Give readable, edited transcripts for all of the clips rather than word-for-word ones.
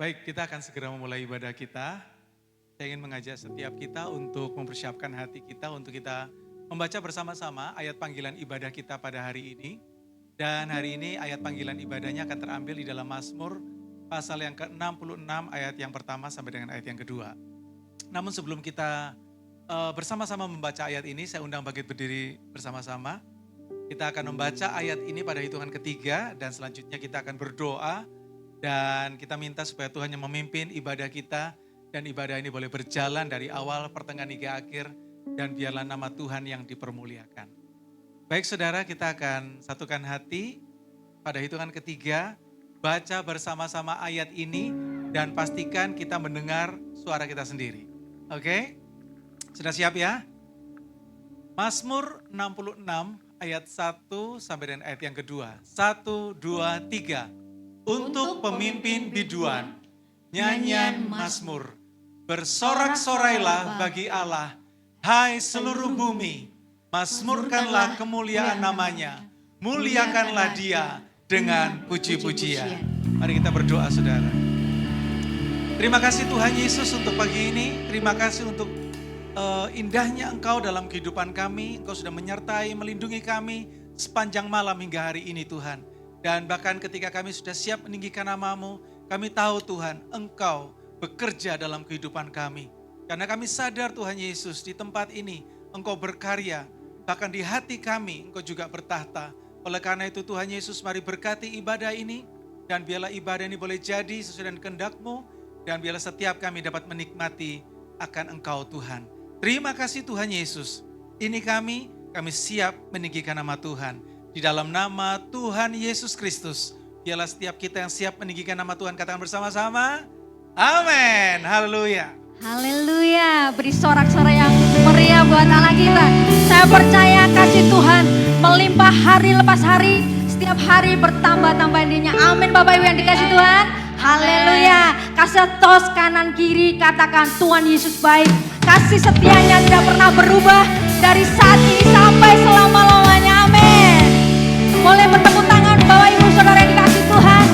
Baik, kita akan segera memulai ibadah kita. Saya ingin mengajak setiap kita untuk mempersiapkan hati kita untuk kita membaca bersama-sama ayat panggilan ibadah kita pada hari ini. Dan hari ini ayat panggilan ibadahnya akan terambil di dalam Mazmur pasal yang ke-66 ayat yang pertama sampai dengan ayat yang kedua. Namun sebelum kita bersama-sama membaca ayat ini, saya undang bangkit berdiri bersama-sama. Kita akan membaca ayat ini pada hitungan ketiga dan selanjutnya kita akan berdoa. Dan kita minta supaya Tuhan yang memimpin ibadah kita dan ibadah ini boleh berjalan dari awal, pertengahan hingga akhir dan biarlah nama Tuhan yang dipermuliakan. Baik saudara, kita akan satukan hati pada hitungan ketiga, baca bersama-sama ayat ini dan pastikan kita mendengar suara kita sendiri. Oke? Sudah siap ya? Mazmur 66 ayat 1 sampai dengan ayat yang kedua. 1, 2, 3. Untuk pemimpin biduan, nyanyian Mazmur. Bersorak-sorailah bagi Allah, hai seluruh bumi. Mazmurkanlah kemuliaan namanya, muliakanlah dia dengan puji-pujian. Mari kita berdoa saudara. Terima kasih Tuhan Yesus untuk pagi ini. Terima kasih untuk indahnya Engkau dalam kehidupan kami. Engkau sudah menyertai, melindungi kami sepanjang malam hingga hari ini Tuhan. Dan bahkan ketika kami sudah siap meninggikan nama-Mu, kami tahu Tuhan, Engkau bekerja dalam kehidupan kami. Karena kami sadar Tuhan Yesus di tempat ini, Engkau berkarya. Bahkan di hati kami, Engkau juga bertahta. Oleh karena itu Tuhan Yesus, mari berkati ibadah ini. Dan biarlah ibadah ini boleh jadi sesuai dengan kehendak-Mu. Dan biarlah setiap kami dapat menikmati akan Engkau Tuhan. Terima kasih Tuhan Yesus. Ini kami siap meninggikan nama Tuhan. Di dalam nama Tuhan Yesus Kristus, biarlah setiap kita yang siap meninggikan nama Tuhan, katakan bersama-sama, amin, haleluya. Haleluya, beri sorak-sorai yang meriah buat Allah kita. Saya percaya kasih Tuhan melimpah hari lepas hari, setiap hari bertambah-tambah intinya. Amin Bapak Ibu yang dikasih Tuhan. Haleluya, kasih tos kanan kiri, katakan Tuhan Yesus baik. Kasih setianya tidak pernah berubah dari saat ini sampai selama-lamanya, amin. Boleh bertepuk tangan Bapak Ibu Saudara yang dikasih Tuhan.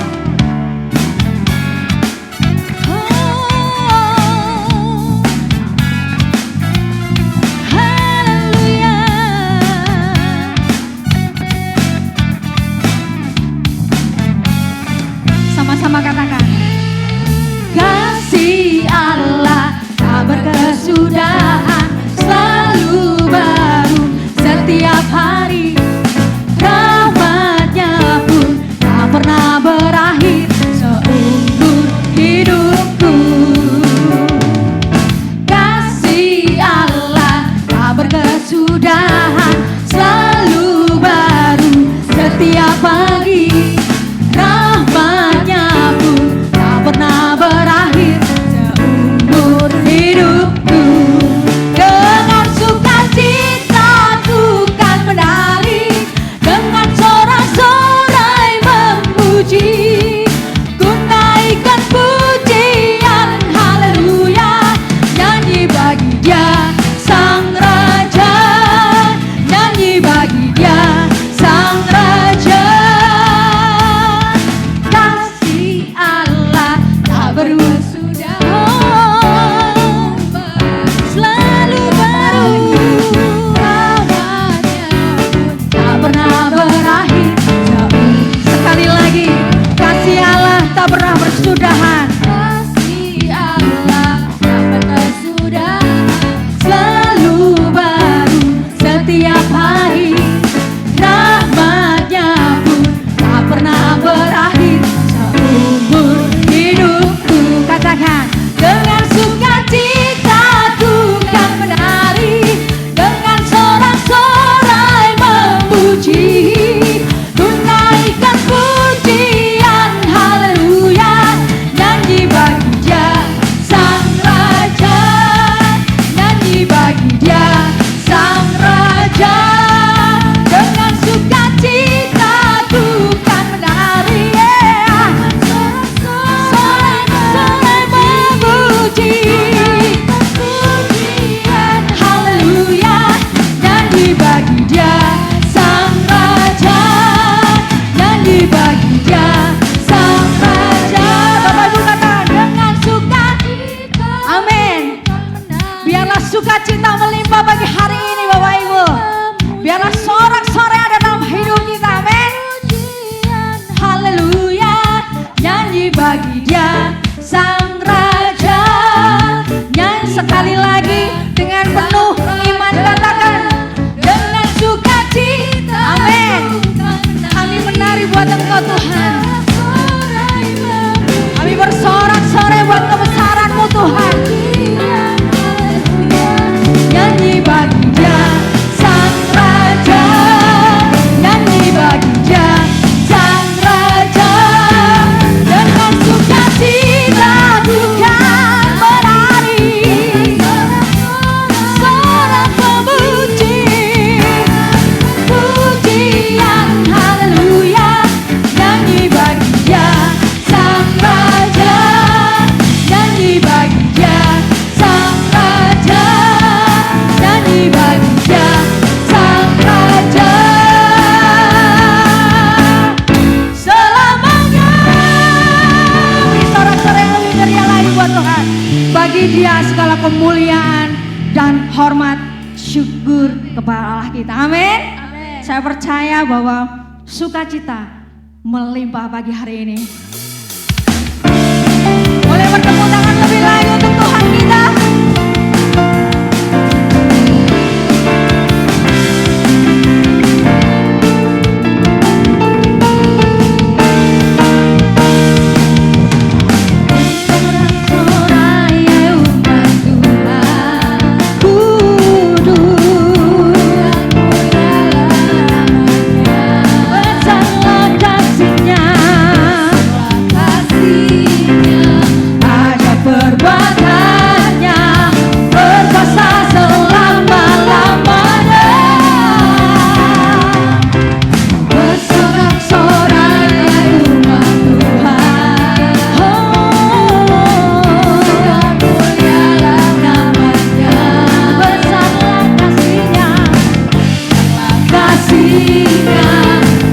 Haleluya. Sama-sama katakan. Kasih Allah tak berkesudahan, selalu baru setiap hari. Rahmatnya sukacita melimpah bagi hari ini Bapak Ibu. Biarlah sorak-sorai ada dalam hidup kita, amin. Haleluya, nyanyi bagi Dia Sang Raja. Nyanyi sekali lagi dengan penuh iman, katakan dengan sukacita, amin. Kami menari buat Engkau Tuhan. Kami bersorak-sorai buat kebesaran-Mu Tuhan. Nyanyi bagi Dia Sang Raja, nyanyi bagi Dia Sang Raja. Dengan sukacita bukan berlari, seorang pemuji, pujian haleluya. Nyanyi bagi Dia Sang Raja, nyanyi bagi Dia Sang Raja, nyanyi bagi Dia Sang Raja. Selamanya sorak-sorai yang lebih ceria lagi buat Tuhan. Bagi Dia segala kemuliaan dan hormat, syukur kepada Allah kita, amin. Saya percaya bahwa sukacita melimpah pagi hari ini. Boleh bertepuk tangan lebih lagi untuk Tuhan kita. Sorak-sorai umat Tuhan, kudus, besarlah kasih-Nya, ada perbuatannya berkuasa selama-lamanya. Bersorak-sorai umat Tuhan, mulialah namanya. Besarlah kasih-Nya,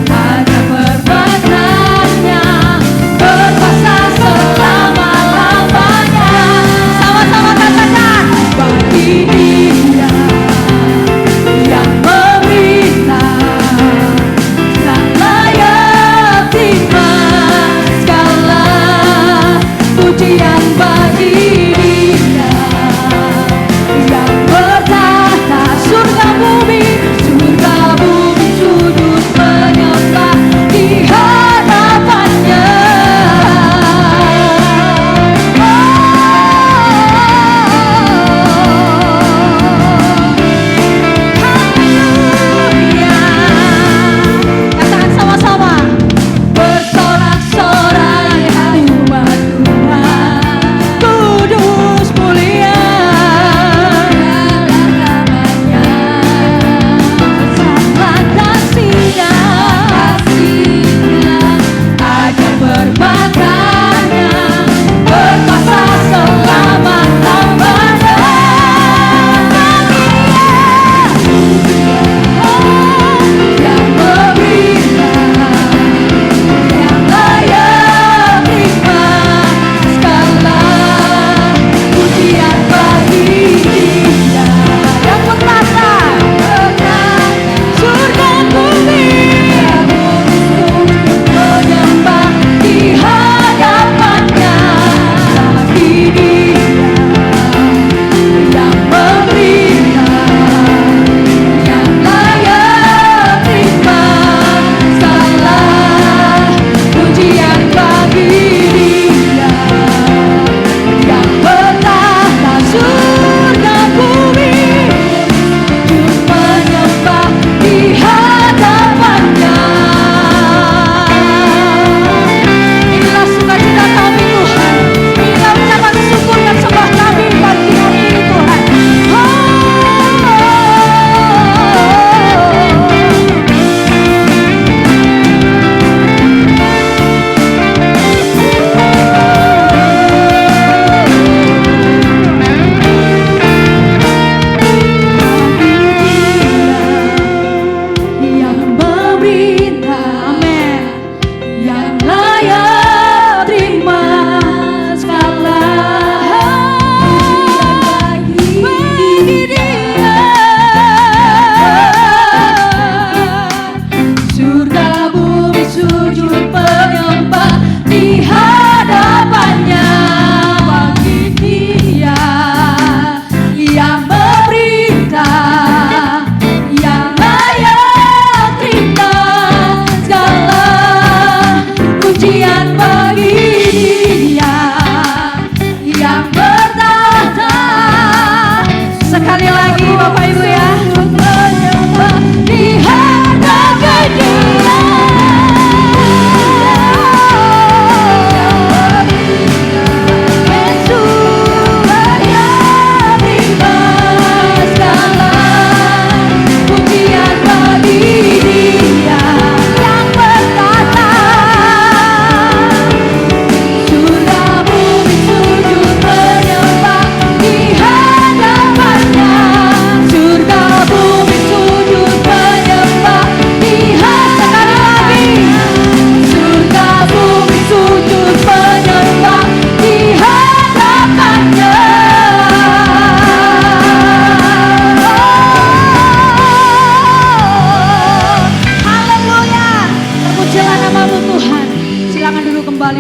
ada perbuatannya berkuasa selama-lamanya. Sama-sama katakan, bagi Dia yang meminta dan layak terima segala pujian. Bagi Dia yang bertata surga bumi sujud menyembah di hadapan-Nya. Bapak Ibu ya. Menyembah di hadapan Dia.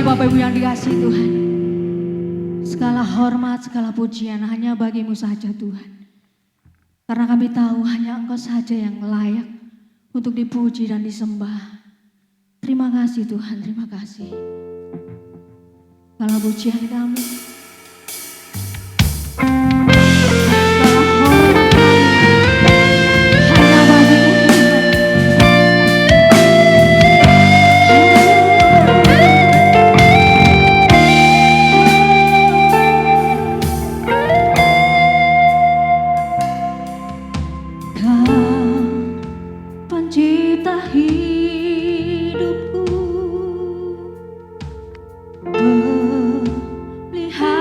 Bapak Ibu yang dikasihi Tuhan, segala hormat, segala pujian hanya bagimu saja Tuhan. Karena kami tahu hanya Engkau saja yang layak untuk dipuji dan disembah. Terima kasih Tuhan, terima kasih. Segala pujian kami, segala hormat hanya bagimu Tuhan. Pencipta hidupku, pelihara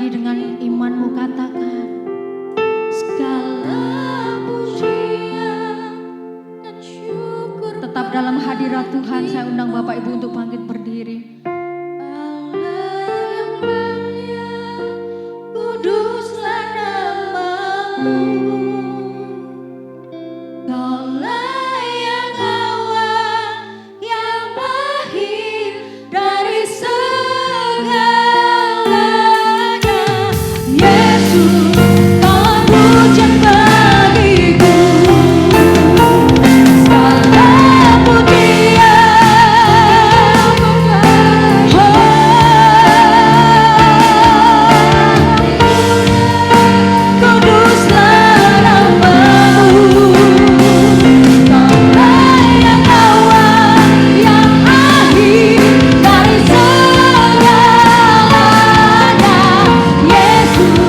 lagi dengan imanmu katakan, segala pujian dan syukur. Tetap dalam hadirat Tuhan, saya undang Bapak Ibu untuk bangkit berdiri. Allah yang mulia, kuduslah nama-Mu. Kaulah yang awal, yang akhir dari segalanya. Yesus, Kaulah pujian bagiku. Segala pujian, kuduslah nama-Mu. Kaulah yang awal, yang akhir dari segalanya. Yesus,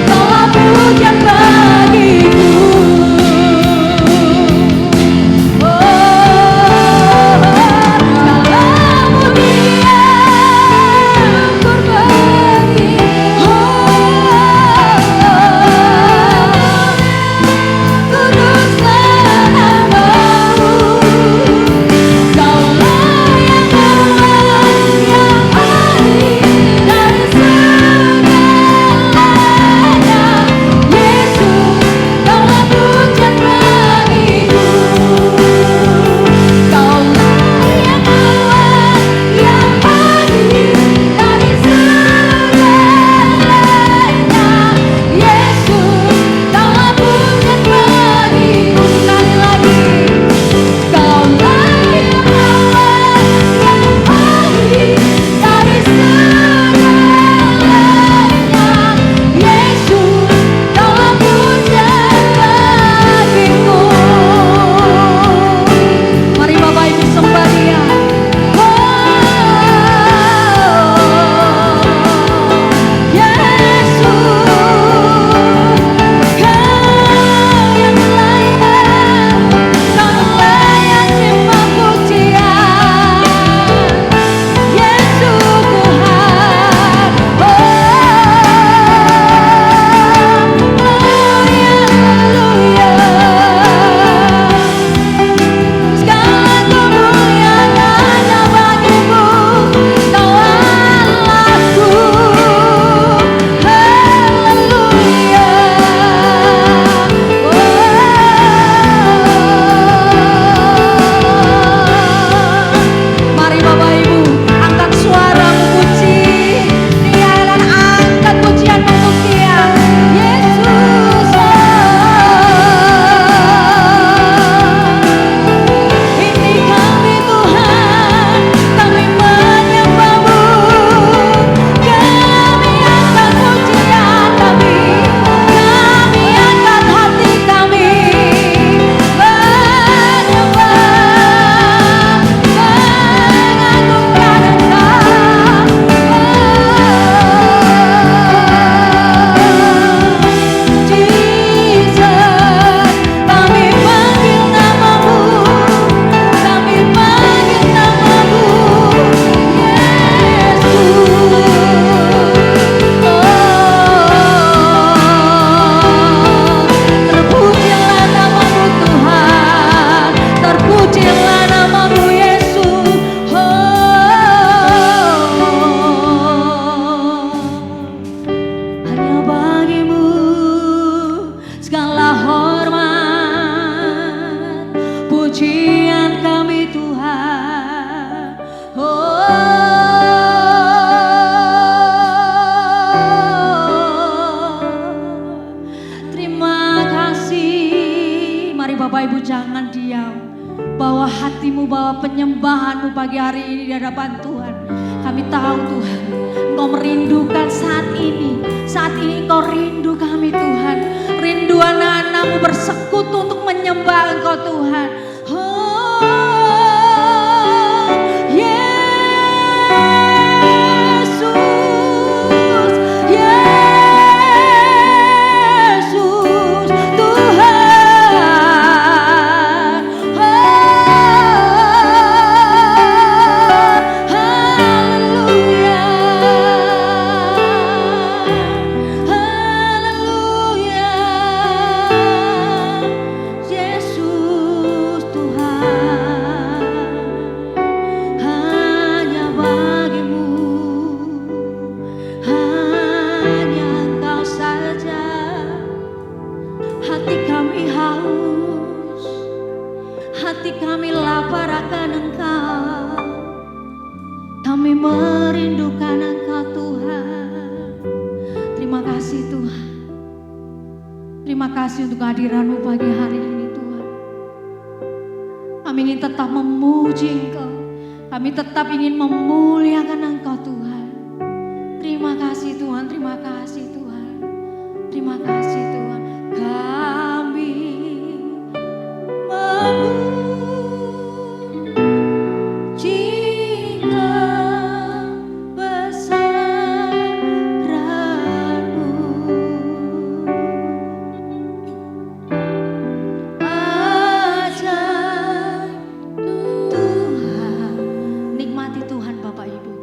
Kaulah pujian bagiku. Mari Bapak Ibu sembah Dia. Mari Bapak Ibu, angkat suara memuji Dia dan angkat pujian untuk Dia. Yesus, ini kami Tuhan, kami menyembah-Mu. Kami angkat pujian kami angkat hati kami terpujilah nama-Mu Tuhan, terpujilah nama-Mu Yesus. Hanya bagi-Mu segala hormat, pujian kami Tuhan. Terima kasih. Mari Bapak Ibu jangan diam. Bawa hatimu, bawa penyembahanmu pagi hari ini di hadapan Tuhan. Kami tahu Tuhan, Engkau merindukan saat ini. Saat ini Engkau rindu kami Tuhan. Rindu anak-anak-Mu bersekutu untuk menyembah Engkau Tuhan. Yesus, Yesus Tuhan. Haleluya. Tuhan. Terima kasih untuk kehadiran-Mu pagi hari ini Tuhan. Kami ingin tetap memuji Engkau. Kami tetap ingin memuliakan Engkau Tuhan. Terima kasih Tuhan, terima kasih Tuhan. Terima kasih Tuhan. Kami memuji kebesaran-Mu. Ajaib Tuhan. Nikmati Tuhan Bapak Ibu.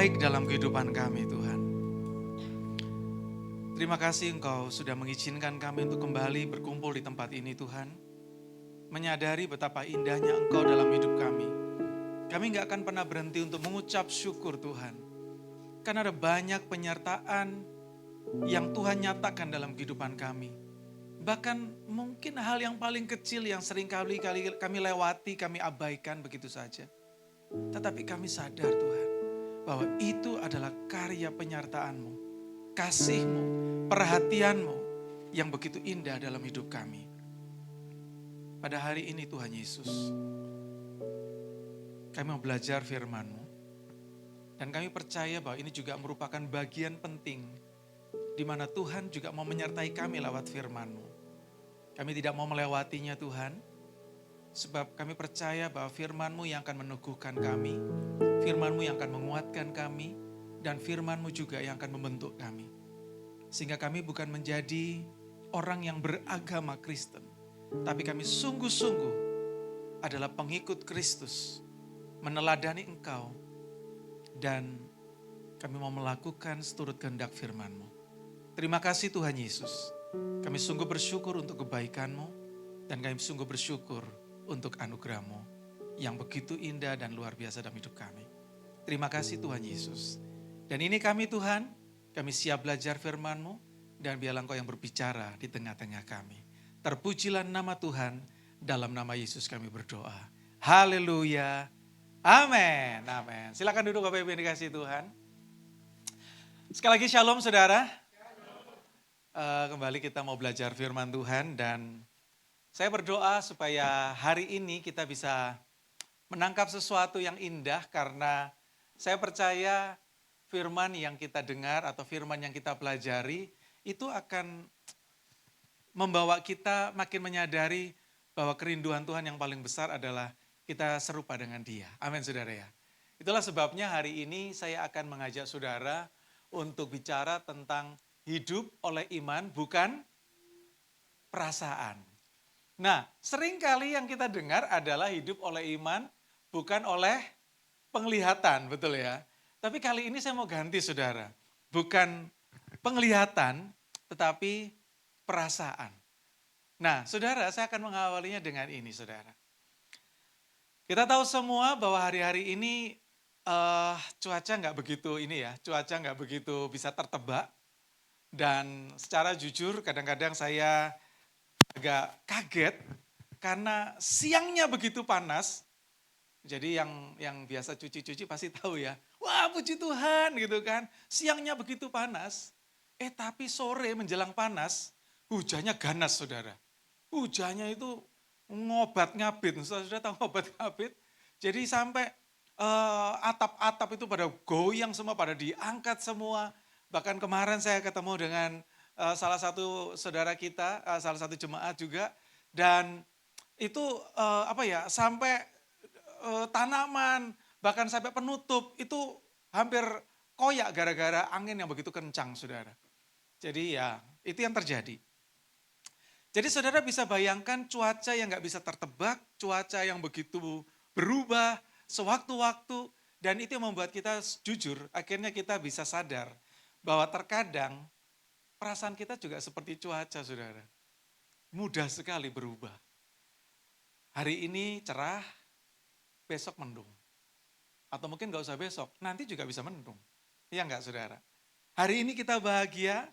baik dalam kehidupan kami Tuhan. Terima kasih Engkau sudah mengizinkan kami untuk kembali berkumpul di tempat ini Tuhan. Menyadari betapa indahnya Engkau dalam hidup kami. Kami gak akan pernah berhenti untuk mengucap syukur Tuhan. Karena ada banyak penyertaan yang Tuhan nyatakan dalam kehidupan kami. Bahkan mungkin hal yang paling kecil yang sering kali kami lewati, kami abaikan begitu saja. Tetapi kami sadar Tuhan, bahwa itu adalah karya penyertaan-Mu, kasih-Mu, perhatian-Mu yang begitu indah dalam hidup kami. Pada hari ini Tuhan Yesus, kami mau belajar firman-Mu. Dan kami percaya bahwa ini juga merupakan bagian penting di mana Tuhan juga mau menyertai kami lewat firman-Mu. Kami tidak mau melewatinya Tuhan, sebab kami percaya bahwa firman-Mu yang akan meneguhkan kami, firman-Mu yang akan menguatkan kami, dan firman-Mu juga yang akan membentuk kami. Sehingga kami bukan menjadi orang yang beragama Kristen, tapi kami sungguh-sungguh adalah pengikut Kristus, meneladani Engkau, dan kami mau melakukan seturut kehendak firman-Mu. Terima kasih Tuhan Yesus. Kami sungguh bersyukur untuk kebaikan-Mu, dan kami sungguh bersyukur untuk anugerah-Mu yang begitu indah dan luar biasa dalam hidup kami. Terima kasih Tuhan Yesus. Dan ini kami Tuhan, kami siap belajar firman-Mu, dan biarlah Engkau yang berbicara di tengah-tengah kami. Terpujilah nama Tuhan, dalam nama Yesus kami berdoa. Haleluya. Amin, amin. Silakan duduk Bapak Ibu yang dikasihi Tuhan. Sekali lagi shalom saudara. Kembali kita mau belajar firman Tuhan dan saya berdoa supaya hari ini kita bisa menangkap sesuatu yang indah karena saya percaya firman yang kita dengar atau firman yang kita pelajari itu akan membawa kita makin menyadari bahwa kerinduan Tuhan yang paling besar adalah kita serupa dengan Dia. Amin saudara ya. Itulah sebabnya hari ini saya akan mengajak saudara untuk bicara tentang hidup oleh iman bukan perasaan. Nah, seringkali yang kita dengar adalah hidup oleh iman bukan oleh penglihatan, betul ya. Tapi kali ini saya mau ganti saudara. Bukan penglihatan tetapi perasaan. Nah, saudara, saya akan mengawalinya dengan ini saudara. Kita tahu semua bahwa hari-hari ini cuaca nggak begitu cuaca nggak begitu bisa tertebak. Dan secara jujur kadang-kadang saya agak kaget karena siangnya begitu panas. Jadi yang biasa cuci-cuci pasti tahu ya. Wah puji Tuhan gitu kan, siangnya begitu panas. Tapi sore menjelang panas, hujannya ganas saudara. Hujannya itu ngobat ngabit, sudah tahu ngobat ngabit. Jadi sampai atap-atap itu pada goyang semua, pada diangkat semua. Bahkan kemarin saya ketemu dengan salah satu saudara kita, salah satu jemaat juga. Dan itu sampai tanaman, bahkan sampai penutup itu hampir koyak gara-gara angin yang begitu kencang saudara. Jadi ya itu yang terjadi. Jadi saudara bisa bayangkan cuaca yang gak bisa tertebak, cuaca yang begitu berubah sewaktu-waktu. Dan itu yang membuat kita jujur, akhirnya kita bisa sadar bahwa terkadang perasaan kita juga seperti cuaca saudara. Mudah sekali berubah. Hari ini cerah, besok mendung. Atau mungkin gak usah besok, nanti juga bisa mendung. Iya gak saudara? Hari ini kita bahagia,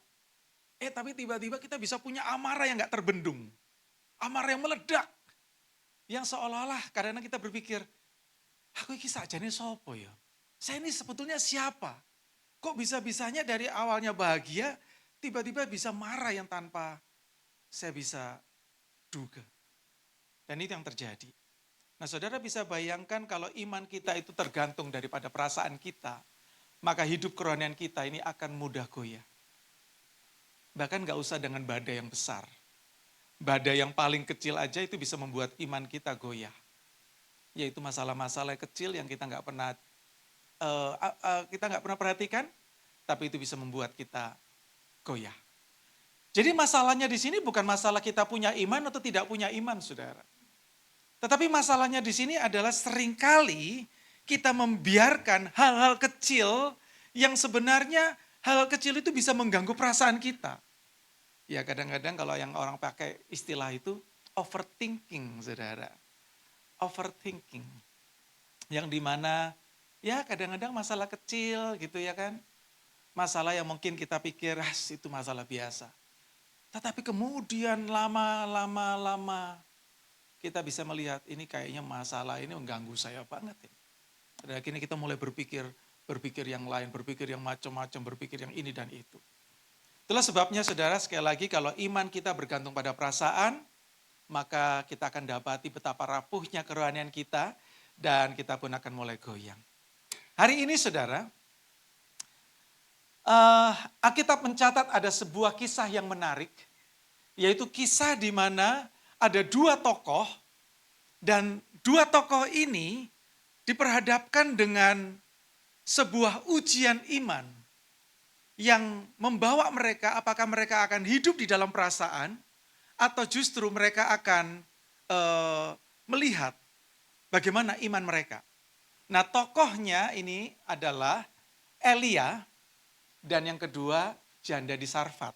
tapi tiba-tiba kita bisa punya amarah yang gak terbendung. Amarah yang meledak. Yang seolah-olah kadang-kadang kita berpikir, aku ini sakjane sopo ya? Saya ini sebetulnya siapa? Kok bisa-bisanya dari awalnya bahagia, tiba-tiba bisa marah yang tanpa saya bisa duga. Dan itu yang terjadi. Nah saudara bisa bayangkan kalau iman kita itu tergantung daripada perasaan kita, maka hidup kerohanian kita ini akan mudah goyah. Bahkan gak usah dengan badai yang besar. Badai yang paling kecil aja itu bisa membuat iman kita goyah. Yaitu masalah-masalah kecil yang kita nggak pernah perhatikan, tapi itu bisa membuat kita goyah. Jadi masalahnya di sini bukan masalah kita punya iman atau tidak punya iman, saudara. Tetapi masalahnya di sini adalah seringkali kita membiarkan hal-hal kecil yang sebenarnya hal kecil itu bisa mengganggu perasaan kita. Ya kadang-kadang kalau yang orang pakai istilah itu overthinking, saudara. Overthinking. Yang dimana ya kadang-kadang masalah kecil gitu ya kan. Masalah yang mungkin kita pikir itu masalah biasa. Tetapi kemudian lama kita bisa melihat ini kayaknya masalah ini mengganggu saya banget ya. Dan akhirnya kita mulai berpikir yang lain, berpikir yang macam-macam, berpikir yang ini dan itu. Itulah sebabnya saudara sekali lagi kalau iman kita bergantung pada perasaan, maka kita akan dapati betapa rapuhnya kerohanian kita dan kita pun akan mulai goyang. Hari ini saudara, Alkitab mencatat ada sebuah kisah yang menarik, yaitu kisah di mana ada dua tokoh dan dua tokoh ini diperhadapkan dengan sebuah ujian iman yang membawa mereka apakah mereka akan hidup di dalam perasaan atau justru mereka akan melihat bagaimana iman mereka. Nah tokohnya ini adalah Elia dan yang kedua janda di Sarfat.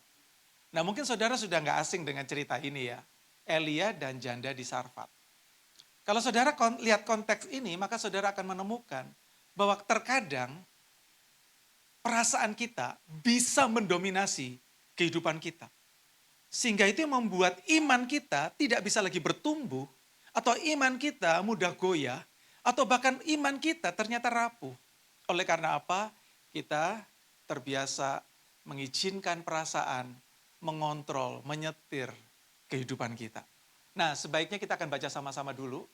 Nah mungkin saudara sudah nggak asing dengan cerita ini ya. Elia dan janda di Sarfat. Kalau saudara lihat konteks ini, maka saudara akan menemukan bahwa terkadang perasaan kita bisa mendominasi kehidupan kita. Sehingga itu yang membuat iman kita tidak bisa lagi bertumbuh, atau iman kita mudah goyah, atau bahkan iman kita ternyata rapuh. Oleh karena apa? Kita terbiasa mengizinkan perasaan, mengontrol, menyetir kehidupan kita. Nah sebaiknya kita akan baca sama-sama dulu.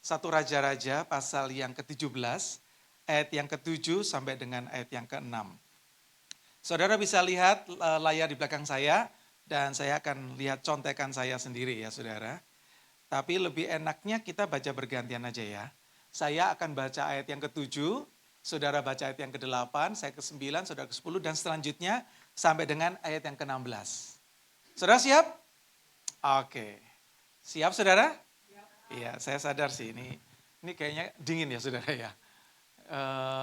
1 Raja-Raja pasal yang ke-17, ayat yang ke-7 sampai dengan ayat yang ke-6. Saudara bisa lihat layar di belakang saya, dan saya akan lihat contekan saya sendiri ya saudara. Tapi lebih enaknya kita baca bergantian aja ya. Saya akan baca ayat yang ke-7, saudara baca ayat yang ke-8, saya ke-9, saudara ke-10, dan selanjutnya sampai dengan ayat yang ke-16. Saudara siap? Oke. Siap saudara? Iya, saya sadar sih ini kayaknya dingin ya saudara ya.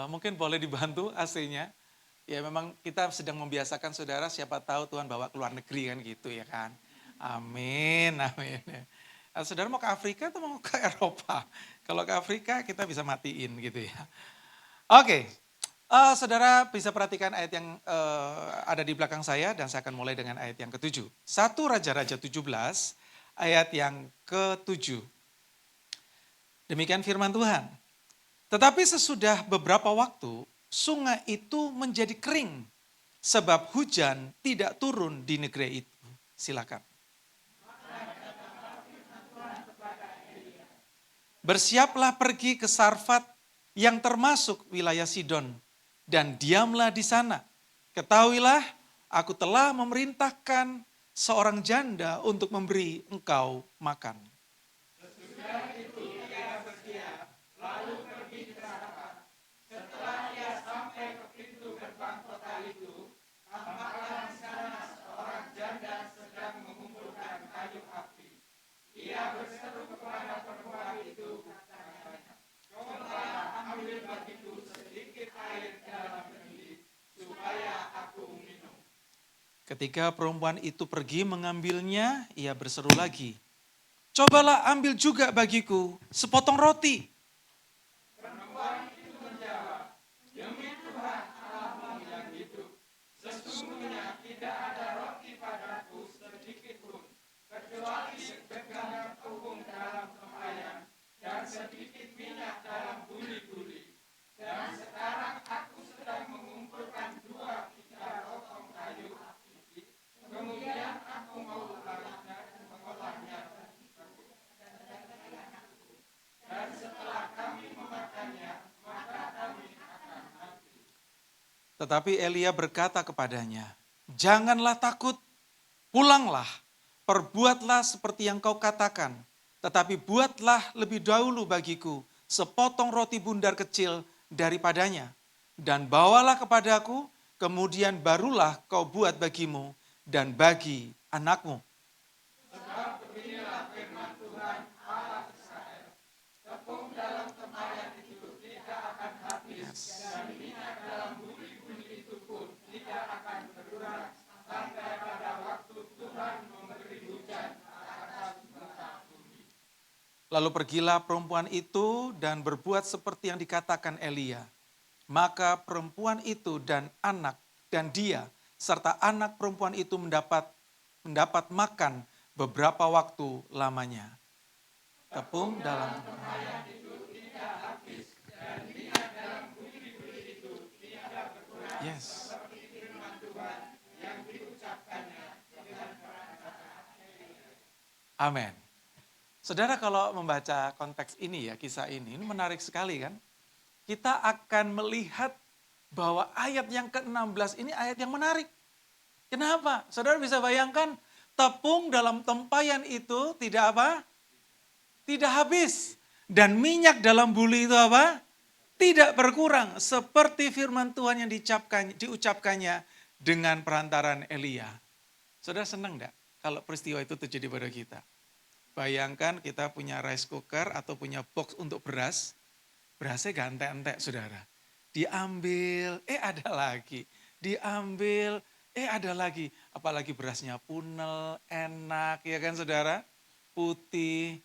Mungkin boleh dibantu AC-nya. Ya memang kita sedang membiasakan saudara, siapa tahu Tuhan bawa ke luar negeri kan gitu ya kan. Amin, amin. Saudara mau ke Afrika atau mau ke Eropa? Kalau ke Afrika kita bisa matiin gitu ya. Oke, saudara bisa perhatikan ayat yang ada di belakang saya dan saya akan mulai dengan ayat yang ke-7. 1 Raja-Raja 17 ayat yang ke-7. Demikian firman Tuhan. Tetapi sesudah beberapa waktu, sungai itu menjadi kering. Sebab hujan tidak turun di negeri itu. Silakan. Bersiaplah pergi ke Sarfat yang termasuk wilayah Sidon. Dan diamlah di sana. Ketahuilah, aku telah memerintahkan seorang janda untuk memberi engkau makan. Ketika perempuan itu pergi mengambilnya, ia berseru lagi, "Cobalah ambil juga bagiku sepotong roti." Tetapi Elia berkata kepadanya, "Janganlah takut, pulanglah, perbuatlah seperti yang kau katakan. Tetapi buatlah lebih dahulu bagiku sepotong roti bundar kecil daripadanya. Dan bawalah kepadaku, kemudian barulah kau buat bagimu dan bagi anakmu." Lalu pergilah perempuan itu dan berbuat seperti yang dikatakan Elia. Maka perempuan itu dan dia serta anak perempuan itu mendapat makan beberapa waktu lamanya. Tepung dalam yes. Amin. Saudara kalau membaca konteks ini ya, kisah ini menarik sekali kan. Kita akan melihat bahwa ayat yang ke-16 ini ayat yang menarik. Kenapa? Saudara bisa bayangkan tepung dalam tempayan itu tidak apa? Tidak habis. Dan minyak dalam buli itu apa? Tidak berkurang. Seperti firman Tuhan yang diucapkannya dengan perantaran Elia. Saudara senang enggak kalau peristiwa itu terjadi pada kita? Bayangkan kita punya rice cooker atau punya box untuk beras. Berasnya gak entek-entek saudara. Diambil, ada lagi. Diambil, ada lagi. Apalagi berasnya punel, enak ya kan saudara. Putih.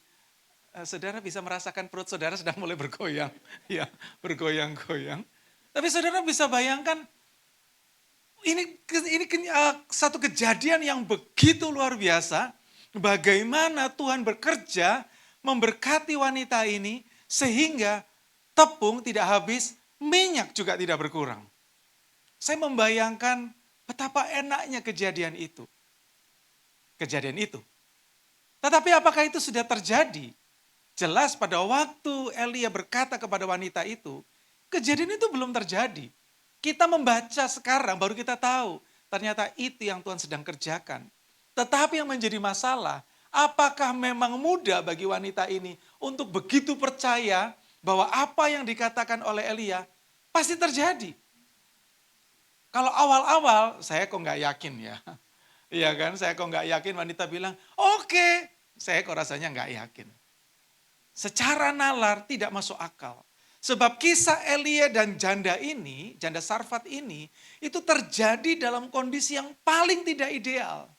Saudara bisa merasakan perut saudara sedang mulai bergoyang. Ya, bergoyang-goyang. Tapi saudara bisa bayangkan, ini satu kejadian yang begitu luar biasa. Bagaimana Tuhan bekerja memberkati wanita ini sehingga tepung tidak habis, minyak juga tidak berkurang. Saya membayangkan betapa enaknya kejadian itu. Kejadian itu. Tetapi apakah itu sudah terjadi? Jelas pada waktu Elia berkata kepada wanita itu, kejadian itu belum terjadi. Kita membaca sekarang baru kita tahu, ternyata itu yang Tuhan sedang kerjakan. Tetapi yang menjadi masalah, apakah memang mudah bagi wanita ini untuk begitu percaya bahwa apa yang dikatakan oleh Elia pasti terjadi. Kalau awal-awal saya kok nggak yakin ya. Iya kan, saya kok nggak yakin wanita bilang, oke, saya kok rasanya nggak yakin. Secara nalar tidak masuk akal. Sebab kisah Elia dan janda ini, janda Sarfat ini, itu terjadi dalam kondisi yang paling tidak ideal.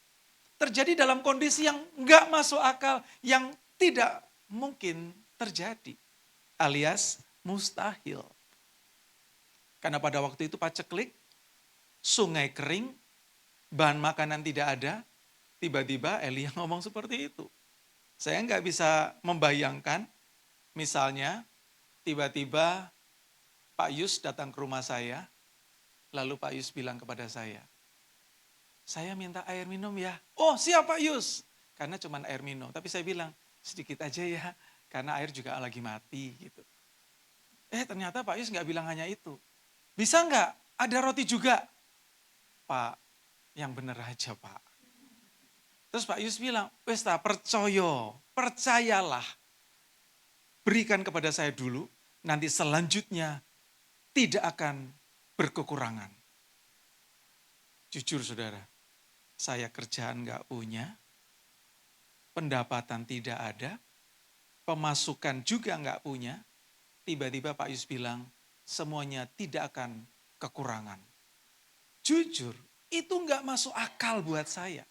Terjadi dalam kondisi yang nggak masuk akal, yang tidak mungkin terjadi. Alias mustahil. Karena pada waktu itu paceklik, sungai kering, bahan makanan tidak ada, tiba-tiba Elia ngomong seperti itu. Saya nggak bisa membayangkan, misalnya tiba-tiba Pak Yus datang ke rumah saya, lalu Pak Yus bilang kepada saya minta air minum ya. Oh siap Pak Yus, karena cuma air minum. Tapi saya bilang, sedikit aja ya, karena air juga lagi mati gitu. Ternyata Pak Yus nggak bilang hanya itu. Bisa nggak ada roti juga? Pak, yang bener aja Pak. Terus Pak Yus bilang, wes percayalah. Berikan kepada saya dulu, nanti selanjutnya tidak akan berkekurangan. Jujur saudara, saya kerjaan nggak punya, pendapatan tidak ada, pemasukan juga nggak punya, tiba-tiba Pak Yus bilang, semuanya tidak akan kekurangan. Jujur, itu nggak masuk akal buat saya.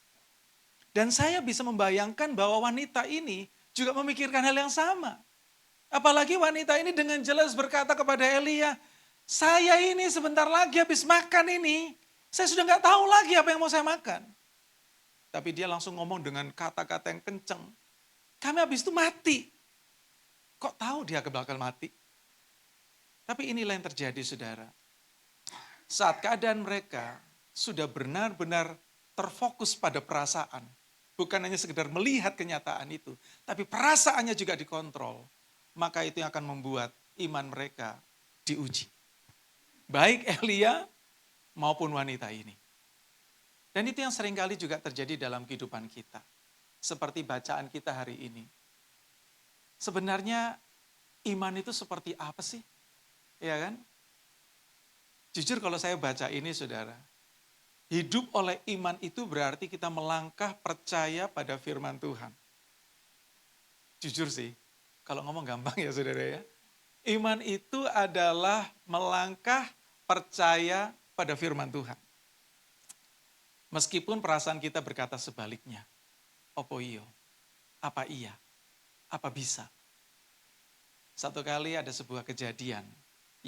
Dan saya bisa membayangkan bahwa wanita ini juga memikirkan hal yang sama. Apalagi wanita ini dengan jelas berkata kepada Elia, saya ini sebentar lagi habis makan ini, saya sudah nggak tahu lagi apa yang mau saya makan. Tapi dia langsung ngomong dengan kata-kata yang kenceng. Kami habis itu mati. Kok tahu dia bakal mati? Tapi inilah yang terjadi saudara. Saat keadaan mereka sudah benar-benar terfokus pada perasaan. Bukan hanya sekedar melihat kenyataan itu. Tapi perasaannya juga dikontrol. Maka itu yang akan membuat iman mereka diuji. Baik Elia maupun wanita ini. Dan itu yang seringkali juga terjadi dalam kehidupan kita. Seperti bacaan kita hari ini. Sebenarnya iman itu seperti apa sih? Ya kan? Jujur kalau saya baca ini saudara, hidup oleh iman itu berarti kita melangkah percaya pada firman Tuhan. Jujur sih, kalau ngomong gampang ya saudara ya. Iman itu adalah melangkah percaya pada firman Tuhan. Meskipun perasaan kita berkata sebaliknya. Opo iyo? Apa iya? Apa bisa? Satu kali ada sebuah kejadian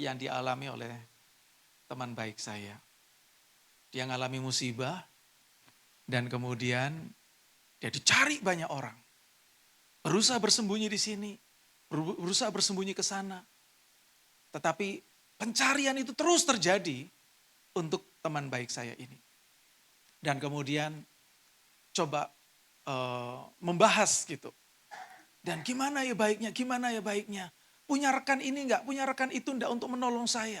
yang dialami oleh teman baik saya. Dia mengalami musibah dan kemudian dia dicari banyak orang. Berusaha bersembunyi di sini, berusaha bersembunyi ke sana. Tetapi pencarian itu terus terjadi untuk teman baik saya ini. Dan kemudian coba membahas gitu. Dan gimana ya baiknya. Punya rekan ini enggak, punya rekan itu enggak untuk menolong saya.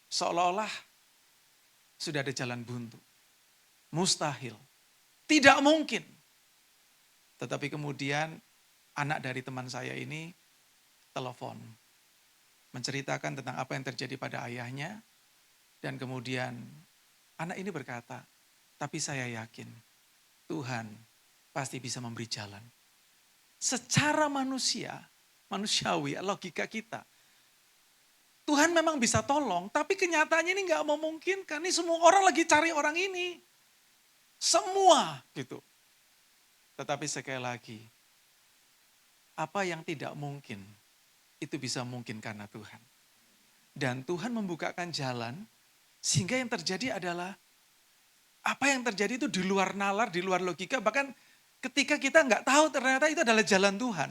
Seolah-olah sudah ada jalan buntu. Mustahil. Tidak mungkin. Tetapi kemudian anak dari teman saya ini telepon. Menceritakan tentang apa yang terjadi pada ayahnya. Dan kemudian anak ini berkata, tapi saya yakin Tuhan pasti bisa memberi jalan. Secara manusiawi, logika kita. Tuhan memang bisa tolong, tapi kenyataannya ini gak memungkinkan. Ini semua orang lagi cari orang ini. Semua gitu. Tetapi sekali lagi, apa yang tidak mungkin, itu bisa mungkin karena Tuhan. Dan Tuhan membukakan jalan, sehingga yang terjadi adalah, apa yang terjadi itu di luar nalar, di luar logika, bahkan ketika kita nggak tahu ternyata itu adalah jalan Tuhan.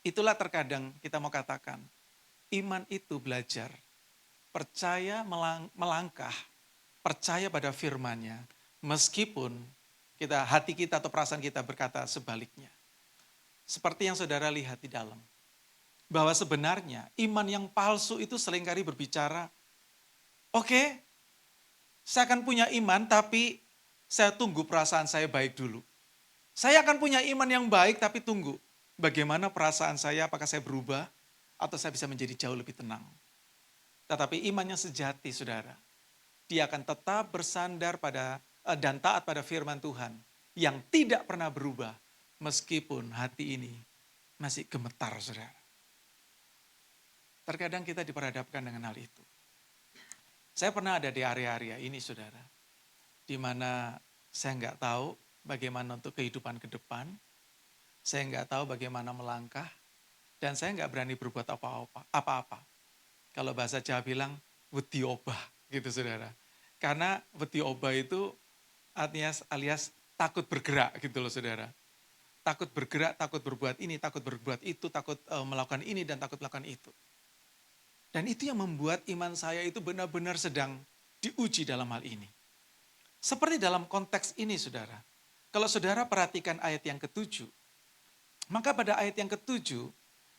Itulah terkadang kita mau katakan, iman itu belajar, percaya melangkah, percaya pada firman-Nya, meskipun hati kita atau perasaan kita berkata sebaliknya. Seperti yang saudara lihat di dalam, bahwa sebenarnya iman yang palsu itu seringkali berbicara, oke, saya akan punya iman tapi saya tunggu perasaan saya baik dulu. Saya akan punya iman yang baik tapi tunggu bagaimana perasaan saya, apakah saya berubah atau saya bisa menjadi jauh lebih tenang. Tetapi iman yang sejati saudara, dia akan tetap bersandar pada dan taat pada firman Tuhan yang tidak pernah berubah meskipun hati ini masih gemetar saudara. Terkadang kita diperhadapkan dengan hal itu. Saya pernah ada di area-area ini saudara, di mana saya nggak tahu bagaimana untuk kehidupan ke depan, saya nggak tahu bagaimana melangkah, dan saya nggak berani berbuat apa-apa. Kalau bahasa Jawa bilang, wedi obah gitu saudara. Karena wedi obah itu alias takut bergerak gitu loh saudara. Takut bergerak, takut berbuat ini, takut berbuat itu, takut melakukan ini dan takut melakukan itu. Dan itu yang membuat iman saya itu benar-benar sedang diuji dalam hal ini. Seperti dalam konteks ini saudara. Kalau saudara perhatikan ayat yang ke-7, maka pada ayat yang ke-7,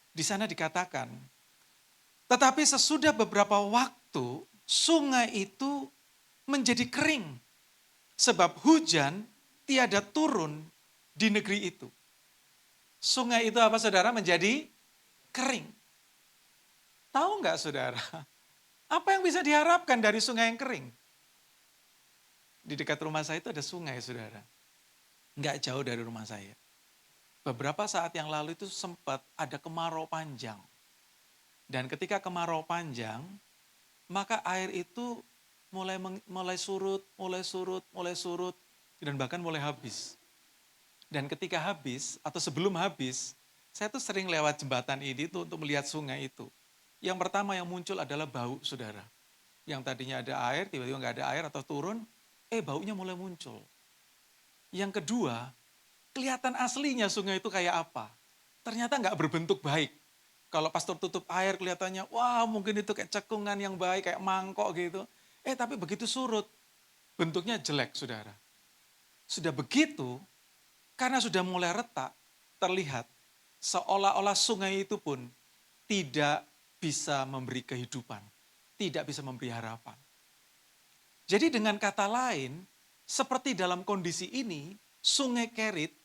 di sana dikatakan, tetapi sesudah beberapa waktu, sungai itu menjadi kering. Sebab hujan tiada turun di negeri itu. Sungai itu apa saudara? Menjadi kering. Tahu nggak saudara? Apa yang bisa diharapkan dari sungai yang kering? Di dekat rumah saya itu ada sungai saudara. Nggak jauh dari rumah saya. Beberapa saat yang lalu itu sempat ada kemarau panjang. Dan ketika kemarau panjang, maka air itu mulai surut, dan bahkan mulai habis. Dan ketika habis, atau sebelum habis, saya tuh sering lewat jembatan ini tuh untuk melihat sungai itu. Yang pertama yang muncul adalah bau, saudara. Yang tadinya ada air, tiba-tiba nggak ada air atau turun, baunya mulai muncul. Yang kedua, kelihatan aslinya sungai itu kayak apa. Ternyata nggak berbentuk baik. Kalau pastor tutup air kelihatannya, wah mungkin itu kayak cekungan yang baik, kayak mangkok gitu. Tapi begitu surut, bentuknya jelek saudara. Sudah begitu, karena sudah mulai retak, terlihat seolah-olah sungai itu pun tidak bisa memberi kehidupan, tidak bisa memberi harapan. Jadi dengan kata lain, seperti dalam kondisi ini, sungai Kerit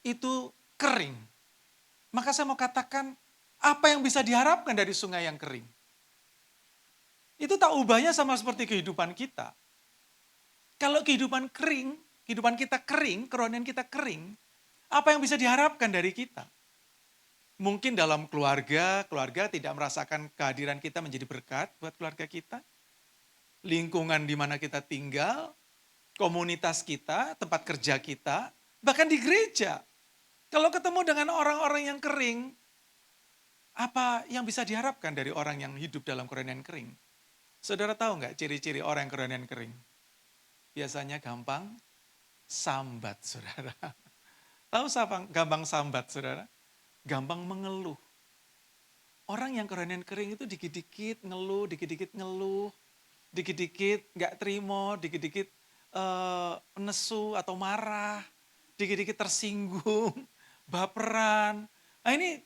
itu kering. Maka saya mau katakan, apa yang bisa diharapkan dari sungai yang kering? Itu tak ubahnya sama seperti kehidupan kita. Kalau kehidupan kita kering, kerohanian kita kering, apa yang bisa diharapkan dari kita? Mungkin dalam keluarga tidak merasakan kehadiran kita menjadi berkat buat keluarga kita. Lingkungan di mana kita tinggal, komunitas kita, tempat kerja kita, bahkan di gereja. Kalau ketemu dengan orang-orang yang kering, Apa yang bisa diharapkan dari orang yang hidup dalam kerohanian kering? Saudara tahu nggak ciri-ciri orang yang kerohanian kering? Biasanya gampang sambat, saudara. Tahu siapa gampang sambat, saudara? Gampang mengeluh. Orang yang kerohanian kering itu dikit-dikit ngeluh, dikit-dikit ngeluh, dikit-dikit nggak terima, dikit-dikit nesu atau marah, dikit-dikit tersinggung, baperan. Nah ini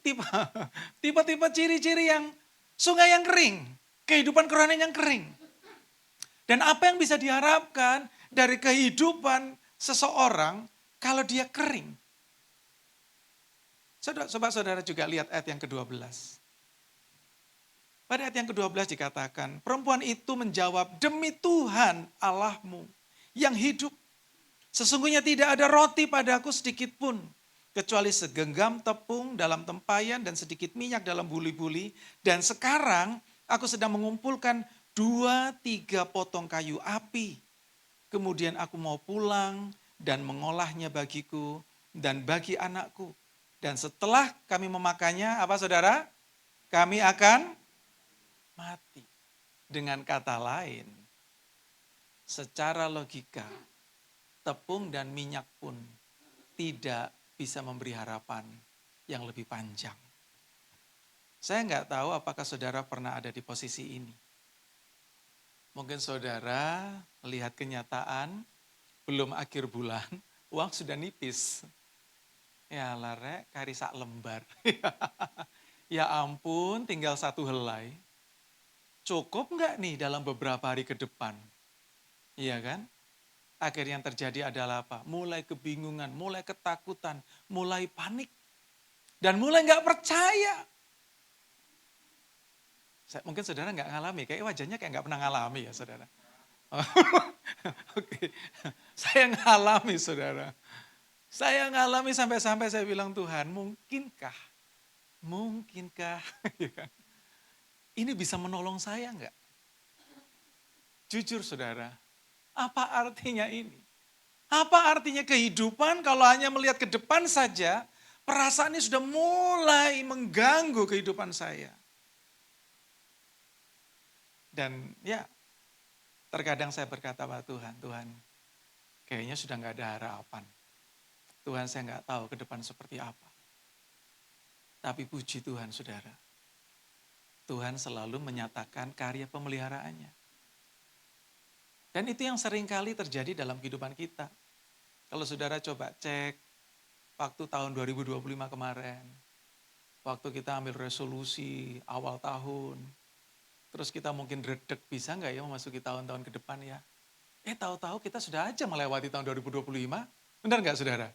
tipe-tipe ciri-ciri yang sungai yang kering, kehidupan kerohanian yang kering. Dan apa yang bisa diharapkan dari kehidupan seseorang kalau dia kering? Coba saudara juga lihat ayat yang ke-12. Pada ayat yang ke-12 dikatakan, perempuan itu menjawab, demi Tuhan Allahmu yang hidup. Sesungguhnya tidak ada roti padaku sedikit pun, kecuali segenggam tepung dalam tempayan dan sedikit minyak dalam buli-buli. Dan sekarang aku sedang mengumpulkan 2-3 potong kayu api. Kemudian aku mau pulang dan mengolahnya bagiku dan bagi anakku. Dan setelah kami memakannya, apa saudara? Kami akan mati. Dengan kata lain, secara logika, tepung dan minyak pun tidak bisa memberi harapan yang lebih panjang. Saya nggak tahu apakah saudara pernah ada di posisi ini. Mungkin saudara melihat kenyataan, belum akhir bulan, uang sudah nipis. Ya larek, kari sak lembar. Ya ampun, tinggal 1 helai. Cukup nggak nih dalam beberapa hari ke depan? Iya kan? Akhirnya yang terjadi adalah apa? Mulai kebingungan, mulai ketakutan, mulai panik. Dan mulai nggak percaya. Mungkin saudara nggak ngalami, kayak wajahnya kayak nggak pernah ngalami ya saudara. Oke, saya ngalami saudara. Saya ngalami sampai-sampai saya bilang, Tuhan mungkinkah ini bisa menolong saya enggak? Jujur saudara, apa artinya ini? Apa artinya kehidupan kalau hanya melihat ke depan saja, perasaan ini sudah mulai mengganggu kehidupan saya. Dan ya, terkadang saya berkata pada Tuhan, Tuhan kayaknya sudah enggak ada harapan. Tuhan saya enggak tahu ke depan seperti apa. Tapi puji Tuhan saudara, Tuhan selalu menyatakan karya pemeliharaannya. Dan itu yang seringkali terjadi dalam kehidupan kita. Kalau saudara coba cek waktu tahun 2025 kemarin, waktu kita ambil resolusi awal tahun, terus kita mungkin redek bisa nggak ya memasuki tahun-tahun ke depan ya. Tahu-tahu kita sudah aja melewati tahun 2025, benar nggak saudara?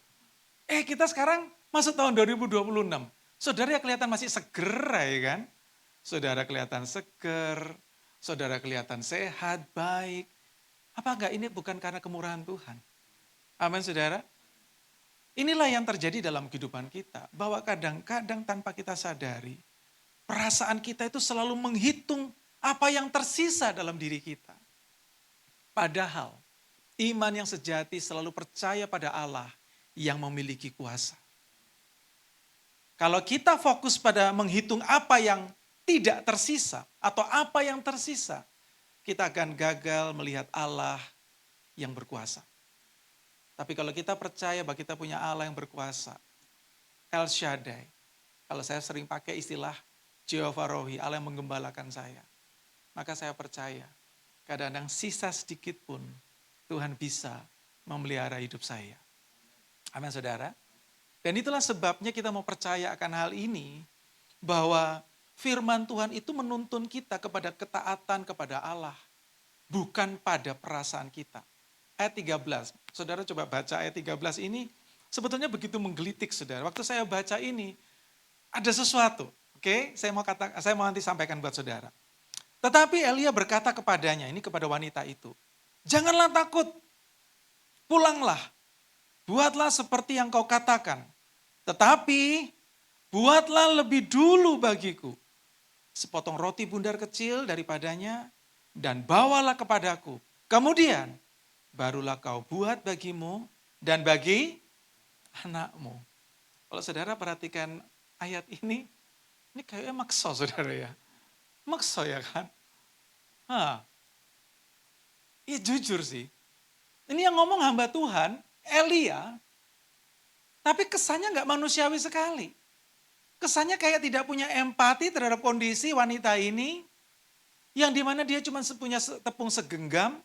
Kita sekarang masuk tahun 2026. Saudara ya kelihatan masih seger ya kan? Saudara kelihatan seger, saudara kelihatan sehat, baik. Apa enggak ini bukan karena kemurahan Tuhan? Amin saudara. Inilah yang terjadi dalam kehidupan kita. Bahwa kadang-kadang tanpa kita sadari, perasaan kita itu selalu menghitung apa yang tersisa dalam diri kita. Padahal iman yang sejati selalu percaya pada Allah yang memiliki kuasa. Kalau kita fokus pada menghitung apa yang tidak tersisa atau apa yang tersisa, kita akan gagal melihat Allah yang berkuasa. Tapi kalau kita percaya bahwa kita punya Allah yang berkuasa, El Shaddai, kalau saya sering pakai istilah Jehovah Rohi, Allah yang menggembalakan saya, maka saya percaya kadang-kadang sisa sedikit pun Tuhan bisa memelihara hidup saya. Amin saudara. Dan itulah sebabnya kita mau percaya akan hal ini, bahwa firman Tuhan itu menuntun kita kepada ketaatan kepada Allah, bukan pada perasaan kita. Ayat 13, saudara coba baca ayat 13 ini, sebetulnya begitu menggelitik saudara. Waktu saya baca ini, ada sesuatu, oke? Saya mau nanti sampaikan buat saudara. Tetapi Elia berkata kepadanya, ini kepada wanita itu, janganlah takut, pulanglah, buatlah seperti yang kau katakan. Tetapi buatlah lebih dulu bagiku sepotong roti bundar kecil daripadanya dan bawalah kepadaku. Kemudian barulah kau buat bagimu dan bagi anakmu. Kalau saudara perhatikan ayat ini, Ini kayaknya makso saudara ya. Makso ya kan? Hah. Iya jujur sih. Ini yang ngomong hamba Tuhan, Elia, tapi kesannya nggak manusiawi sekali. Kesannya kayak tidak punya empati terhadap kondisi wanita ini, yang dimana dia cuma punya tepung segenggam.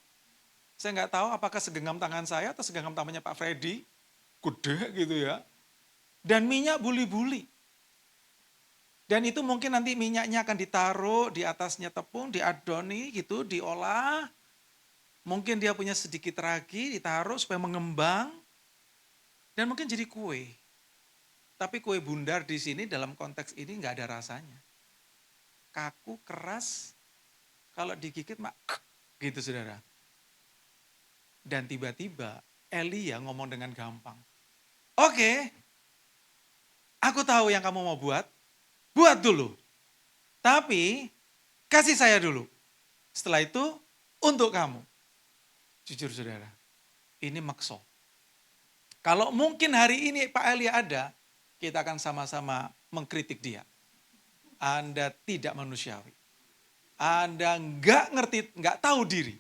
Saya nggak tahu apakah segenggam tangan saya atau segenggam tangannya Pak Freddy. Gede gitu ya. Dan minyak buli-buli. Dan itu mungkin nanti minyaknya akan ditaruh di atasnya tepung, diadoni gitu, diolah. Mungkin dia punya sedikit ragi, ditaruh supaya mengembang. Dan mungkin jadi kue. Tapi kue bundar di sini dalam konteks ini nggak ada rasanya. Kaku, keras, kalau digigit mak gitu saudara. Dan tiba-tiba Elia ngomong dengan gampang. Oke, aku tahu yang kamu mau buat dulu. Tapi kasih saya dulu. Setelah itu untuk kamu. Jujur saudara, ini makso. Kalau mungkin hari ini Pak Elia ada, kita akan sama-sama mengkritik dia. Anda tidak manusiawi. Anda nggak ngerti, nggak tahu diri.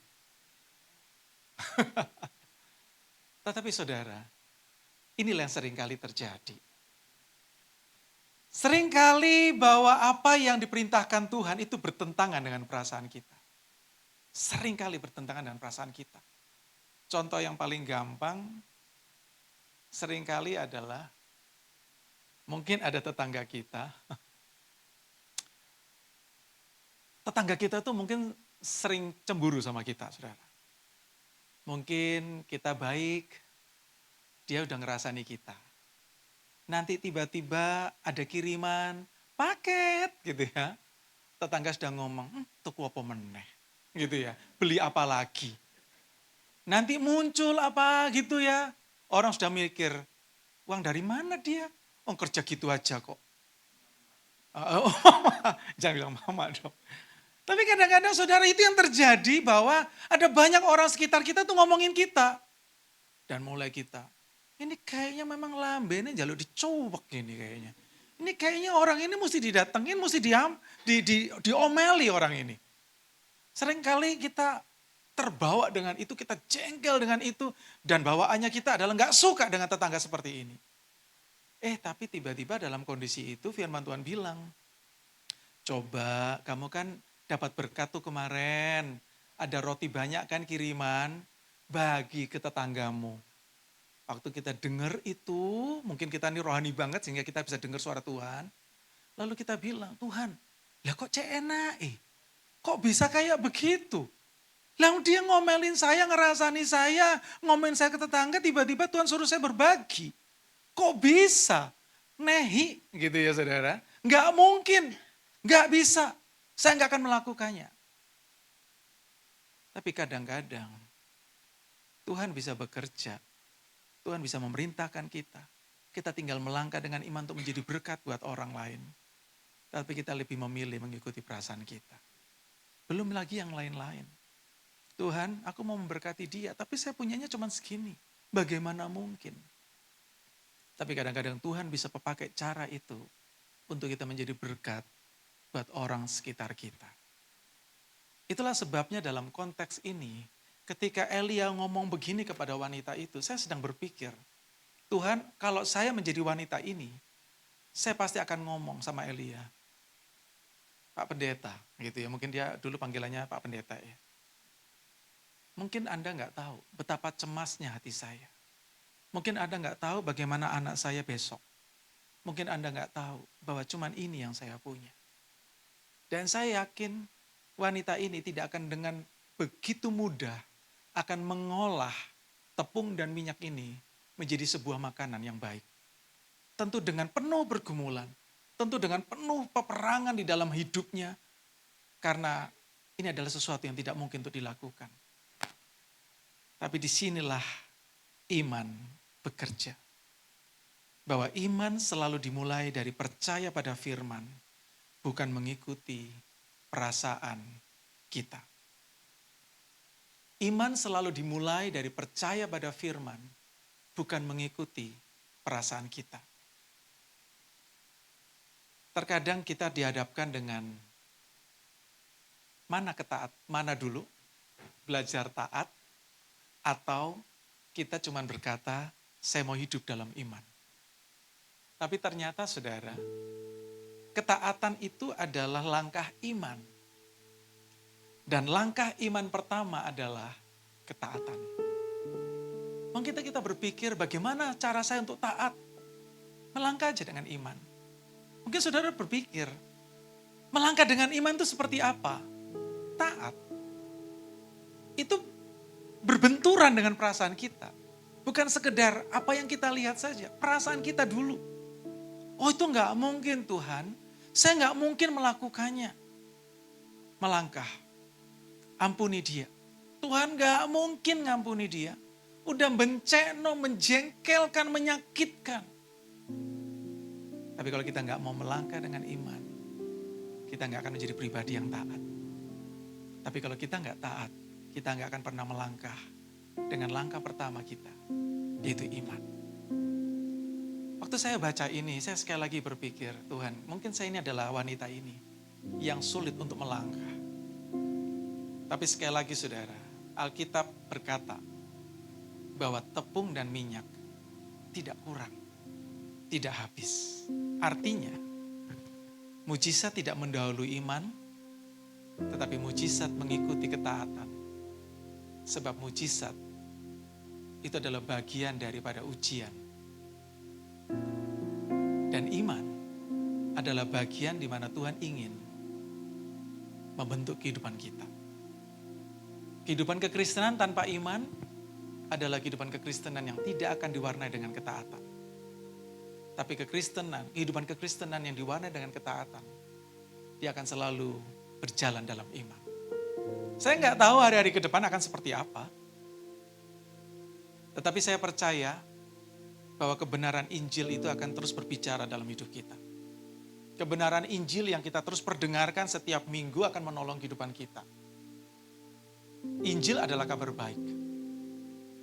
Tetapi saudara, inilah yang seringkali terjadi. Seringkali bahwa apa yang diperintahkan Tuhan itu bertentangan dengan perasaan kita. Seringkali bertentangan dengan perasaan kita. Contoh yang paling gampang, seringkali adalah mungkin ada tetangga kita. Tetangga kita tuh mungkin sering cemburu sama kita, saudara. Mungkin kita baik, dia udah ngerasani kita. Nanti tiba-tiba ada kiriman, paket gitu ya. Tetangga sedang ngomong, tuku apa meneh gitu ya. Beli apa lagi. Nanti muncul apa gitu ya. Orang sudah mikir, uang dari mana dia? Oh kerja gitu aja kok. Jangan bilang mama dong. Tapi kadang-kadang saudara itu yang terjadi bahwa ada banyak orang sekitar kita tuh ngomongin kita. Dan mulai kita, ini kayaknya memang lambene jaluk dicowok ini kayaknya. Ini kayaknya orang ini mesti didatengin, mesti diomeli orang ini. Seringkali kita terbawa dengan itu, kita jengkel dengan itu. Dan bawaannya kita adalah nggak suka dengan tetangga seperti ini. Tapi tiba-tiba dalam kondisi itu firman Tuhan bilang, coba kamu kan dapat berkat tuh kemarin, ada roti banyak kan kiriman, bagi ke tetanggamu. Waktu kita dengar itu, mungkin kita ini rohani banget sehingga kita bisa dengar suara Tuhan. Lalu kita bilang, Tuhan, lah kok enak kok bisa kayak begitu? Lah dia ngomelin saya, ngerasani saya, ngomelin saya ke tetangga, tiba-tiba Tuhan suruh saya berbagi. Kok bisa? Nehi gitu ya saudara. Nggak mungkin, nggak bisa. Saya nggak akan melakukannya. Tapi kadang-kadang Tuhan bisa bekerja. Tuhan bisa memerintahkan kita. Kita tinggal melangkah dengan iman untuk menjadi berkat buat orang lain. Tapi kita lebih memilih mengikuti perasaan kita. Belum lagi yang lain-lain. Tuhan, aku mau memberkati dia, tapi saya punyanya cuma segini. Bagaimana mungkin? Tapi kadang-kadang Tuhan bisa pakai cara itu untuk kita menjadi berkat buat orang sekitar kita. Itulah sebabnya dalam konteks ini, ketika Elia ngomong begini kepada wanita itu, saya sedang berpikir, Tuhan kalau saya menjadi wanita ini, saya pasti akan ngomong sama Elia. Pak Pendeta, gitu ya. Mungkin dia dulu panggilannya Pak Pendeta ya. Mungkin Anda nggak tahu betapa cemasnya hati saya. Mungkin Anda nggak tahu bagaimana anak saya besok. Mungkin Anda nggak tahu bahwa cuman ini yang saya punya. Dan saya yakin wanita ini tidak akan dengan begitu mudah akan mengolah tepung dan minyak ini menjadi sebuah makanan yang baik. Tentu dengan penuh pergumulan, tentu dengan penuh peperangan di dalam hidupnya. Karena ini adalah sesuatu yang tidak mungkin untuk dilakukan. Tapi disinilah iman bekerja. Bahwa iman selalu dimulai dari percaya pada firman, bukan mengikuti perasaan kita. Iman selalu dimulai dari percaya pada firman, bukan mengikuti perasaan kita. Terkadang kita dihadapkan dengan mana dulu, belajar taat, atau kita cuma berkata, saya mau hidup dalam iman. Tapi ternyata saudara, ketaatan itu adalah langkah iman. Dan langkah iman pertama adalah ketaatan. Mungkin kita berpikir bagaimana cara saya untuk taat? Melangkah aja dengan iman. Mungkin saudara berpikir, melangkah dengan iman itu seperti apa? Taat. Itu berbenturan dengan perasaan kita. Bukan sekedar apa yang kita lihat saja, perasaan kita dulu. Oh itu enggak mungkin Tuhan, saya enggak mungkin melakukannya. Melangkah, ampuni dia. Tuhan enggak mungkin ngampuni dia. Udah benceno, menjengkelkan, menyakitkan. Tapi kalau kita enggak mau melangkah dengan iman, kita enggak akan menjadi pribadi yang taat. Tapi kalau kita enggak taat, kita enggak akan pernah melangkah dengan langkah pertama kita, yaitu iman. Waktu saya baca ini, saya sekali lagi berpikir, Tuhan, mungkin saya ini adalah wanita ini yang sulit untuk melangkah. Tapi sekali lagi saudara, Alkitab berkata bahwa tepung dan minyak tidak kurang, tidak habis. Artinya, mujizat tidak mendahului iman, tetapi mujizat mengikuti ketaatan. Sebab mujizat itu adalah bagian daripada ujian. Dan iman adalah bagian di mana Tuhan ingin membentuk kehidupan kita. Kehidupan kekristenan tanpa iman adalah kehidupan kekristenan yang tidak akan diwarnai dengan ketaatan. Tapi kehidupan kekristenan yang diwarnai dengan ketaatan, dia akan selalu berjalan dalam iman. Saya nggak tahu hari-hari ke depan akan seperti apa. Tetapi saya percaya bahwa kebenaran Injil itu akan terus berbicara dalam hidup kita. Kebenaran Injil yang kita terus perdengarkan setiap minggu akan menolong kehidupan kita. Injil adalah kabar baik.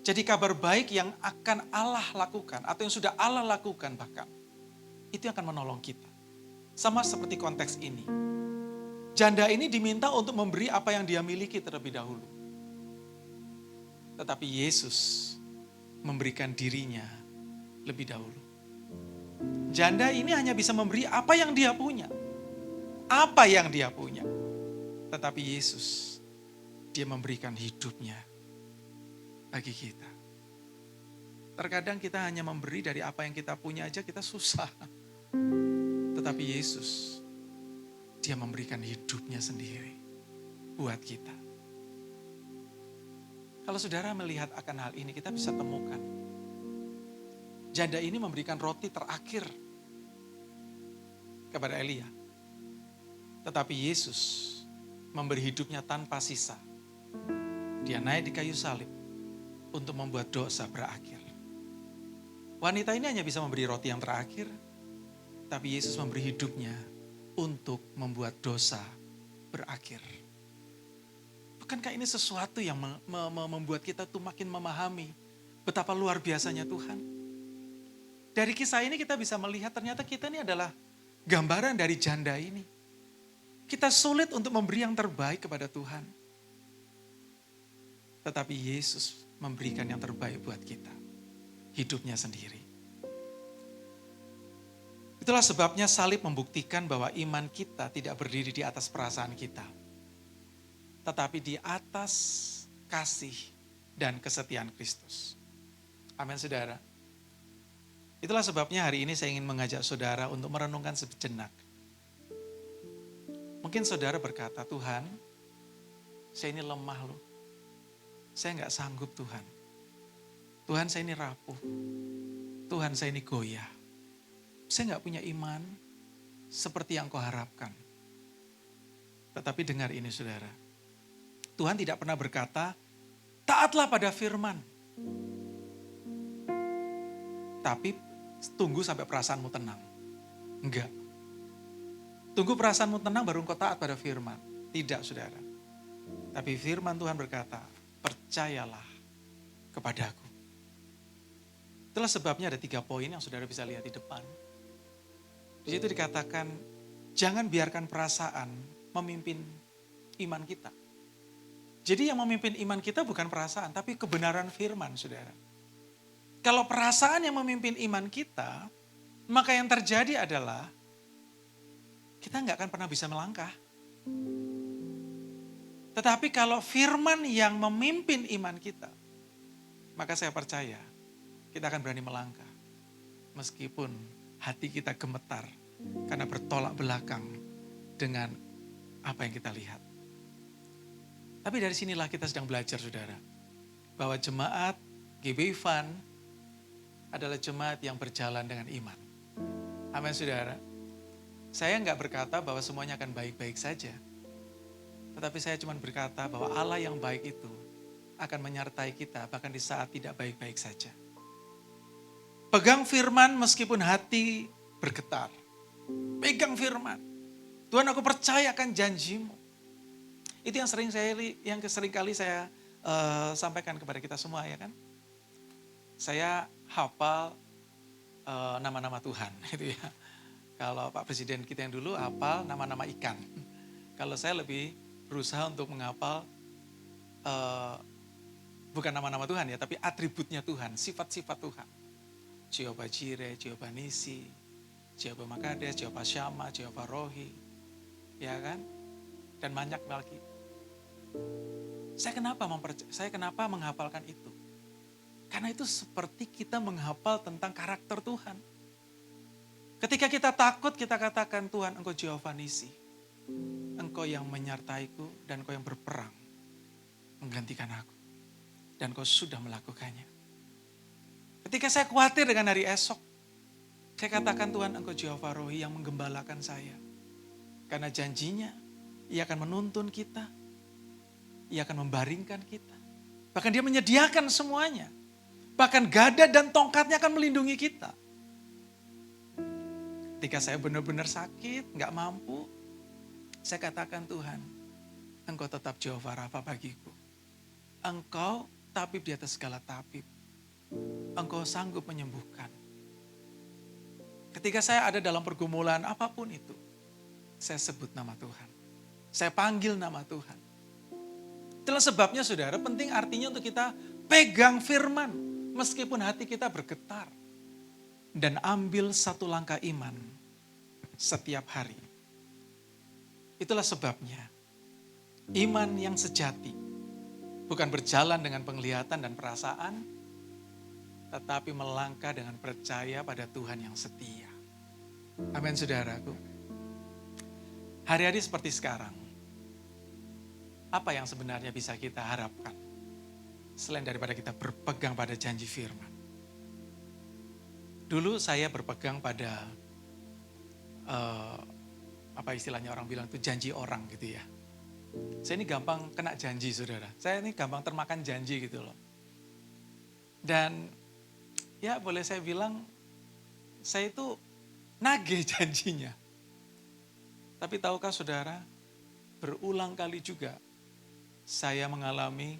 Jadi kabar baik yang akan Allah lakukan atau yang sudah Allah lakukan bahkan, itu akan menolong kita. Sama seperti konteks ini. Janda ini diminta untuk memberi apa yang dia miliki terlebih dahulu. Tetapi Yesus memberikan dirinya lebih dahulu. Janda ini hanya bisa memberi apa yang dia punya. Apa yang dia punya. Tetapi Yesus, dia memberikan hidupnya bagi kita. Terkadang kita hanya memberi dari apa yang kita punya aja kita susah. Tetapi Yesus, dia memberikan hidupnya sendiri buat kita. Kalau saudara melihat akan hal ini, kita bisa temukan. Janda ini memberikan roti terakhir kepada Elia. Tetapi Yesus memberi hidupnya tanpa sisa. Dia naik di kayu salib untuk membuat dosa berakhir. Wanita ini hanya bisa memberi roti yang terakhir, tapi Yesus memberi hidupnya untuk membuat dosa berakhir. Bukankah ini sesuatu yang membuat kita tuh makin memahami betapa luar biasanya Tuhan? Dari kisah ini kita bisa melihat ternyata kita ini adalah gambaran dari janda ini. Kita sulit untuk memberi yang terbaik kepada Tuhan. Tetapi Yesus memberikan yang terbaik buat kita. Hidupnya sendiri. Itulah sebabnya salib membuktikan bahwa iman kita tidak berdiri di atas perasaan kita. Tetapi di atas kasih dan kesetiaan Kristus. Amin saudara. Itulah sebabnya hari ini saya ingin mengajak saudara untuk merenungkan sejenak. Mungkin saudara berkata, Tuhan, saya ini lemah loh. Saya nggak sanggup Tuhan. Tuhan saya ini rapuh. Tuhan saya ini goyah. Saya nggak punya iman seperti yang kau harapkan. Tetapi dengar ini saudara. Tuhan tidak pernah berkata, taatlah pada firman. Tapi tunggu sampai perasaanmu tenang. Enggak. Tunggu perasaanmu tenang baru engkau taat pada firman. Tidak saudara. Tapi firman Tuhan berkata, percayalah kepadaku. Itulah sebabnya ada 3 poin yang saudara bisa lihat di depan. Di situ dikatakan, Jangan biarkan perasaan memimpin iman kita. Jadi yang memimpin iman kita bukan perasaan, tapi kebenaran firman, saudara. Kalau perasaan yang memimpin iman kita, maka yang terjadi adalah kita nggak akan pernah bisa melangkah. Tetapi kalau firman yang memimpin iman kita, maka saya percaya kita akan berani melangkah. Meskipun hati kita gemetar karena bertolak belakang dengan apa yang kita lihat. Tapi dari sinilah kita sedang belajar, saudara. Bahwa jemaat GBI Fund adalah jemaat yang berjalan dengan iman. Amin, saudara. Saya nggak berkata bahwa semuanya akan baik-baik saja. Tetapi saya cuma berkata bahwa Allah yang baik itu akan menyertai kita bahkan di saat tidak baik-baik saja. Pegang firman meskipun hati bergetar. Pegang firman. Tuhan, aku percaya akan janjimu. Itu yang sering kali saya sampaikan kepada kita semua, ya kan? Saya hafal nama-nama Tuhan, gitu ya. Kalau Pak Presiden kita yang dulu hafal nama-nama ikan. Kalau saya lebih berusaha untuk menghafal bukan nama-nama Tuhan ya, tapi atributnya Tuhan, sifat-sifat Tuhan. Jehovah Jireh, Jehovah Nisi, Jehovah Makades, Jehovah Syama, Jehovah Rohi, ya kan? Dan banyak lagi. Saya kenapa menghafalkan itu? Karena itu seperti kita menghafal tentang karakter Tuhan. Ketika kita takut, kita katakan, Tuhan, Engkau Jehovah Nisi. Engkau yang menyertaiku dan Engkau yang berperang menggantikan aku. Dan Engkau sudah melakukannya. Ketika saya khawatir dengan hari esok, saya katakan, Tuhan, Engkau Jehovah Rohi yang menggembalakan saya. Karena janjinya, Ia akan menuntun kita. Ia akan membaringkan kita. Bahkan Dia menyediakan semuanya. Bahkan gada dan tongkatnya akan melindungi kita. Ketika saya benar-benar sakit, gak mampu, saya katakan, Tuhan, Engkau tetap Jehovah Rafa bagiku. Engkau tabib di atas segala tabib. Engkau sanggup menyembuhkan. Ketika saya ada dalam pergumulan apapun itu, saya sebut nama Tuhan. Saya panggil nama Tuhan. Itulah sebabnya, saudara, penting artinya untuk kita pegang firman. Meskipun hati kita bergetar. Dan ambil satu langkah iman setiap hari. Itulah sebabnya iman yang sejati bukan berjalan dengan penglihatan dan perasaan, tetapi melangkah dengan percaya pada Tuhan yang setia. Amin, saudaraku. Hari-hari seperti sekarang, apa yang sebenarnya bisa kita harapkan selain daripada kita berpegang pada janji firman? Dulu saya berpegang pada apa istilahnya orang bilang itu janji orang gitu ya. Saya ini gampang kena janji, saudara. Saya ini gampang termakan janji gitu loh. Dan ya boleh saya bilang saya itu nagih janjinya. Tapi tahukah saudara, berulang kali juga saya mengalami,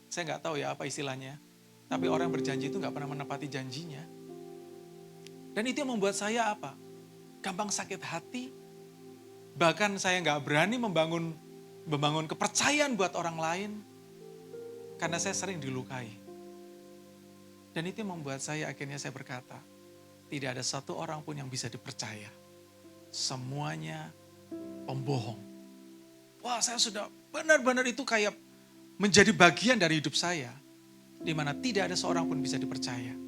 saya nggak tahu ya apa istilahnya, tapi orang yang berjanji itu nggak pernah menepati janjinya. Dan itu yang membuat saya apa? Gampang sakit hati. Bahkan saya nggak berani membangun kepercayaan buat orang lain. Karena saya sering dilukai. Dan itu yang membuat saya akhirnya saya berkata, tidak ada satu orang pun yang bisa dipercaya. Semuanya pembohong. Wah, saya sudah benar-benar itu kayak menjadi bagian dari hidup saya. Di mana tidak ada seorang pun bisa dipercaya.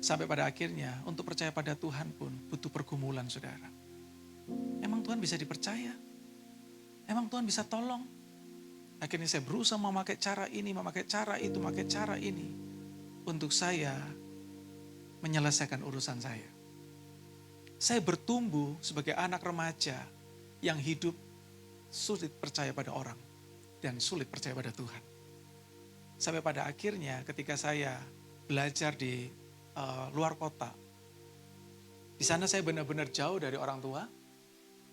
Sampai pada akhirnya untuk percaya pada Tuhan pun butuh pergumulan, saudara. Emang Tuhan bisa dipercaya? Emang Tuhan bisa tolong? Akhirnya saya berusaha memakai cara ini, memakai cara itu, memakai cara ini. Untuk saya menyelesaikan urusan saya. Saya bertumbuh sebagai anak remaja yang hidup sulit percaya pada orang. Dan sulit percaya pada Tuhan. Sampai pada akhirnya ketika saya belajar di luar kota. Di sana saya benar-benar jauh dari orang tua,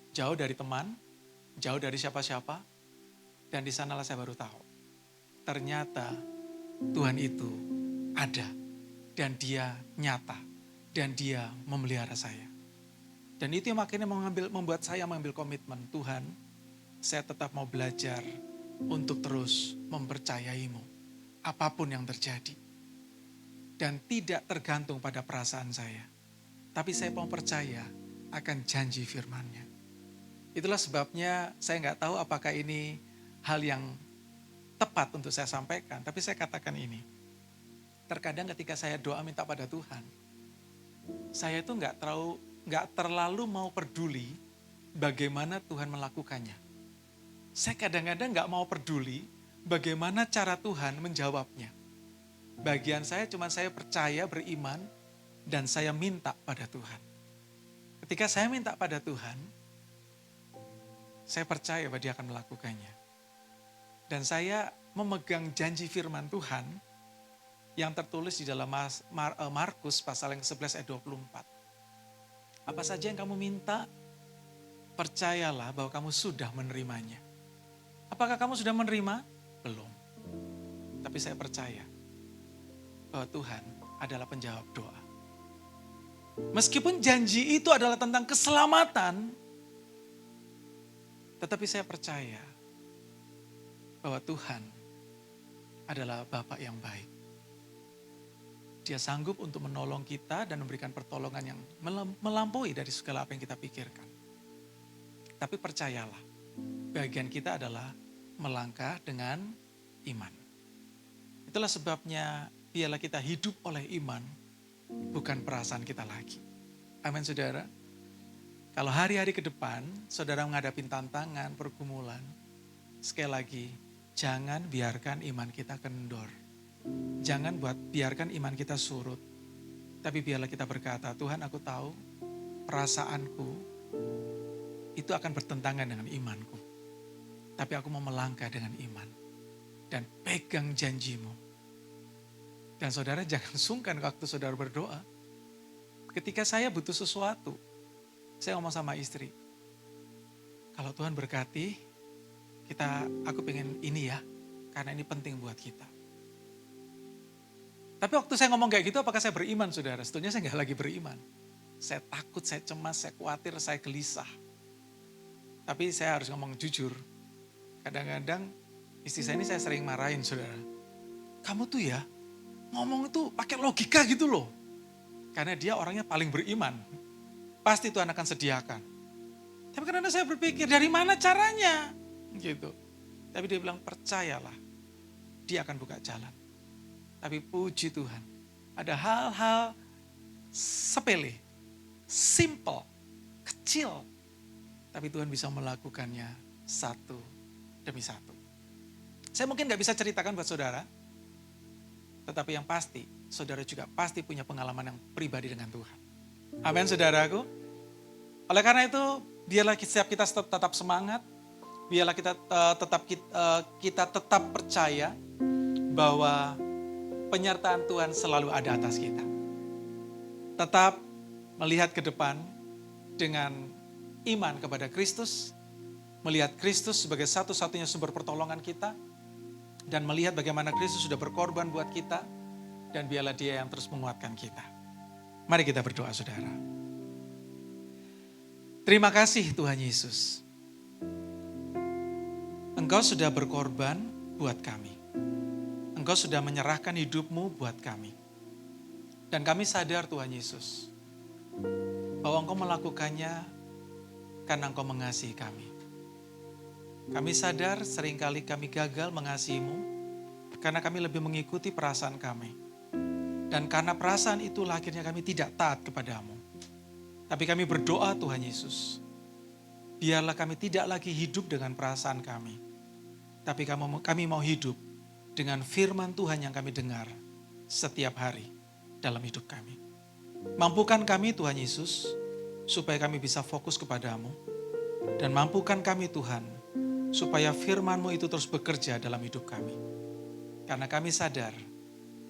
jauh dari teman, jauh dari siapa-siapa. Dan di sanalah saya baru tahu. Ternyata Tuhan itu ada. Dan Dia nyata. Dan Dia memelihara saya. Dan itu yang akhirnya membuat saya mengambil komitmen, Tuhan, saya tetap mau belajar untuk terus mempercayaimu, apapun yang terjadi. Dan tidak tergantung pada perasaan saya. Tapi saya mau percaya akan janji firman-Nya. Itulah sebabnya saya nggak tahu apakah ini hal yang tepat untuk saya sampaikan. Tapi saya katakan ini. Terkadang ketika saya doa minta pada Tuhan, saya itu nggak terlalu mau peduli bagaimana Tuhan melakukannya. Saya kadang-kadang nggak mau peduli bagaimana cara Tuhan menjawabnya. Bagian saya cuma saya percaya, beriman, dan saya minta pada Tuhan. Ketika saya minta pada Tuhan, saya percaya bahwa Dia akan melakukannya. Dan saya memegang janji firman Tuhan yang tertulis di dalam Markus pasal yang ke-11 ayat 24. Apa saja yang kamu minta, percayalah bahwa kamu sudah menerimanya. Apakah kamu sudah menerima? Belum. Tapi saya percaya bahwa Tuhan adalah penjawab doa. Meskipun janji itu adalah tentang keselamatan, tetapi saya percaya bahwa Tuhan adalah Bapa yang baik. Dia sanggup untuk menolong kita dan memberikan pertolongan yang melampaui dari segala apa yang kita pikirkan. Tapi percayalah, bagian kita adalah melangkah dengan iman. Itulah sebabnya biarlah kita hidup oleh iman, bukan perasaan kita lagi. Amin saudara. Kalau hari-hari ke depan, saudara menghadapi tantangan, pergumulan, sekali lagi, jangan biarkan iman kita kendor. Jangan biarkan iman kita surut. Tapi biarlah kita berkata, Tuhan aku tahu perasaanku itu akan bertentangan dengan imanku. Tapi aku mau melangkah dengan iman. Dan pegang janjimu. Dan saudara jangan sungkan waktu saudara berdoa. Ketika saya butuh sesuatu, saya ngomong sama istri, kalau Tuhan berkati, aku pengen ini ya, karena ini penting buat kita. Tapi waktu saya ngomong kayak gitu, apakah saya beriman saudara? Sebetulnya saya nggak lagi beriman. Saya takut, saya cemas, saya khawatir, saya gelisah. Tapi saya harus ngomong jujur. Kadang-kadang istri saya ini saya sering marahin saudara. Kamu tuh ya, ngomong itu pakai logika gitu loh. Karena dia orangnya paling beriman. Pasti Tuhan akan sediakan. Tapi karena saya berpikir dari mana caranya? Gitu. Tapi dia bilang percayalah. Dia akan buka jalan. Tapi puji Tuhan. Ada hal-hal sepele. Simple. Kecil. Tapi Tuhan bisa melakukannya satu demi satu. Saya mungkin gak bisa ceritakan buat saudara. Tetapi yang pasti, saudara juga pasti punya pengalaman yang pribadi dengan Tuhan. Amin saudaraku. Oleh karena itu, biarlah setiap kita tetap semangat. Biarlah kita tetap percaya bahwa penyertaan Tuhan selalu ada atas kita. Tetap melihat ke depan dengan iman kepada Kristus. Melihat Kristus sebagai satu-satunya sumber pertolongan kita. Dan melihat bagaimana Kristus sudah berkorban buat kita. Dan biarlah Dia yang terus menguatkan kita. Mari kita berdoa saudara. Terima kasih Tuhan Yesus. Engkau sudah berkorban buat kami. Engkau sudah menyerahkan hidupmu buat kami. Dan kami sadar Tuhan Yesus. Bahwa Engkau melakukannya karena Engkau mengasihi kami. Kami sadar seringkali kami gagal mengasihi-Mu karena kami lebih mengikuti perasaan kami. Dan karena perasaan itulah akhirnya kami tidak taat kepadamu. Tapi kami berdoa Tuhan Yesus. Biarlah kami tidak lagi hidup dengan perasaan kami. Tapi kami mau hidup dengan firman Tuhan yang kami dengar setiap hari dalam hidup kami. Mampukan kami Tuhan Yesus supaya kami bisa fokus kepadamu. Dan mampukan kami Tuhan supaya firman-Mu itu terus bekerja dalam hidup kami. Karena kami sadar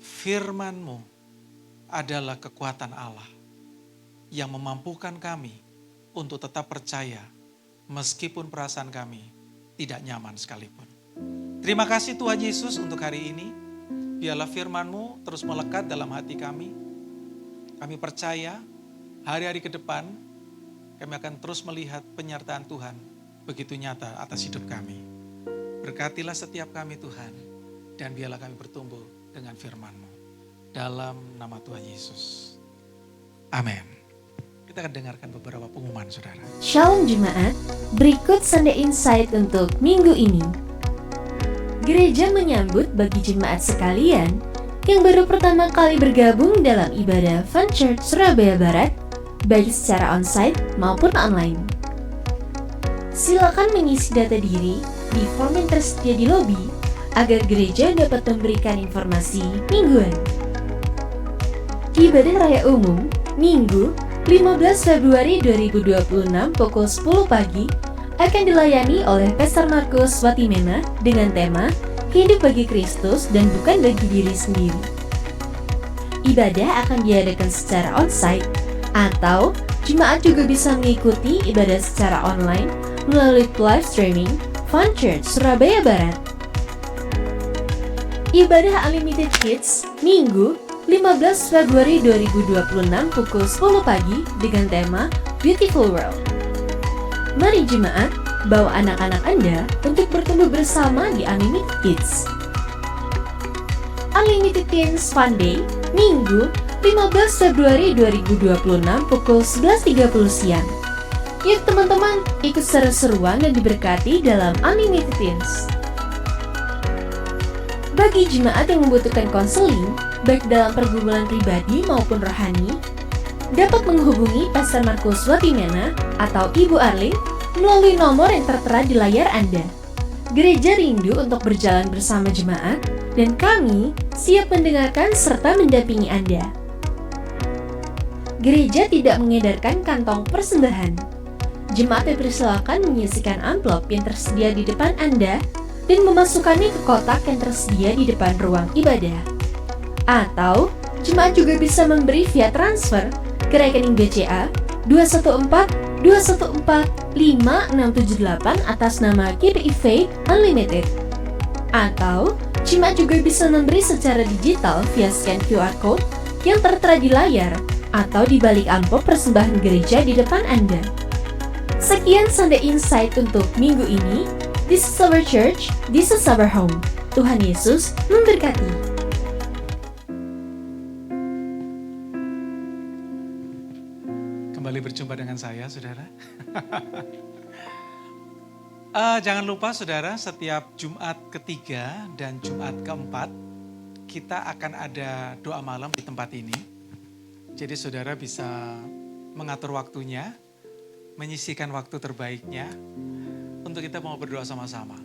firman-Mu adalah kekuatan Allah yang memampukan kami untuk tetap percaya meskipun perasaan kami tidak nyaman sekalipun. Terima kasih Tuhan Yesus untuk hari ini. Biarlah firman-Mu terus melekat dalam hati kami. Kami percaya hari-hari ke depan kami akan terus melihat penyertaan Tuhan begitu nyata atas hidup kami. Berkatilah setiap kami Tuhan, dan biarlah kami bertumbuh dengan firman-Mu. Dalam nama Tuhan Yesus. Amin. Kita akan dengarkan beberapa pengumuman saudara. Shalom Jemaat, berikut Sunday Insight untuk minggu ini. Gereja menyambut bagi jemaat sekalian yang baru pertama kali bergabung dalam ibadah Fun Church Surabaya Barat, baik secara onsite maupun online. Silakan mengisi data diri di form yang tersedia di lobi agar gereja dapat memberikan informasi mingguan. Ibadah Raya Umum Minggu 15 Februari 2026 pukul 10 pagi akan dilayani oleh Pastor Markus Watimena dengan tema Hidup bagi Kristus dan bukan bagi diri sendiri. Ibadah akan diadakan secara onsite atau jemaat juga bisa mengikuti ibadah secara online melalui live streaming Fun Church Surabaya Barat. Ibadah Unlimited Kids Minggu 15 Februari 2026 pukul 10 pagi dengan tema Beautiful World. Mari jemaat, bawa anak-anak Anda untuk bertumbuh bersama di Unlimited Kids. Unlimited Teens Fun Day Minggu 15 Februari 2026 pukul 11.30 siang. Yuk teman-teman, ikut seru-seruan dan diberkati dalam Unlimited Teens. Bagi jemaat yang membutuhkan konseling, baik dalam pergumulan pribadi maupun rohani, dapat menghubungi Pastor Markus Watimena atau Ibu Arlin melalui nomor yang tertera di layar Anda. Gereja rindu untuk berjalan bersama jemaat, dan kami siap mendengarkan serta mendampingi Anda. Gereja tidak mengedarkan kantong persembahan. Jemaat dipersilakan menyisikan amplop yang tersedia di depan Anda dan memasukkannya ke kotak yang tersedia di depan ruang ibadah. Atau, jemaat juga bisa memberi via transfer ke rekening BCA 214-214-5678 atas nama KPI Faith Unlimited. Atau, jemaat juga bisa memberi secara digital via scan QR Code yang tertera di layar atau di balik amplop persembahan gereja di depan Anda. Sekian Sunday Insight untuk minggu ini. This is our church, this is our home. Tuhan Yesus memberkati. Kembali berjumpa dengan saya, saudara. Jangan lupa, saudara, setiap Jumat ketiga dan Jumat keempat, kita akan ada doa malam di tempat ini. Jadi saudara bisa mengatur waktunya, menyisihkan waktu terbaiknya, untuk kita mau berdoa sama-sama.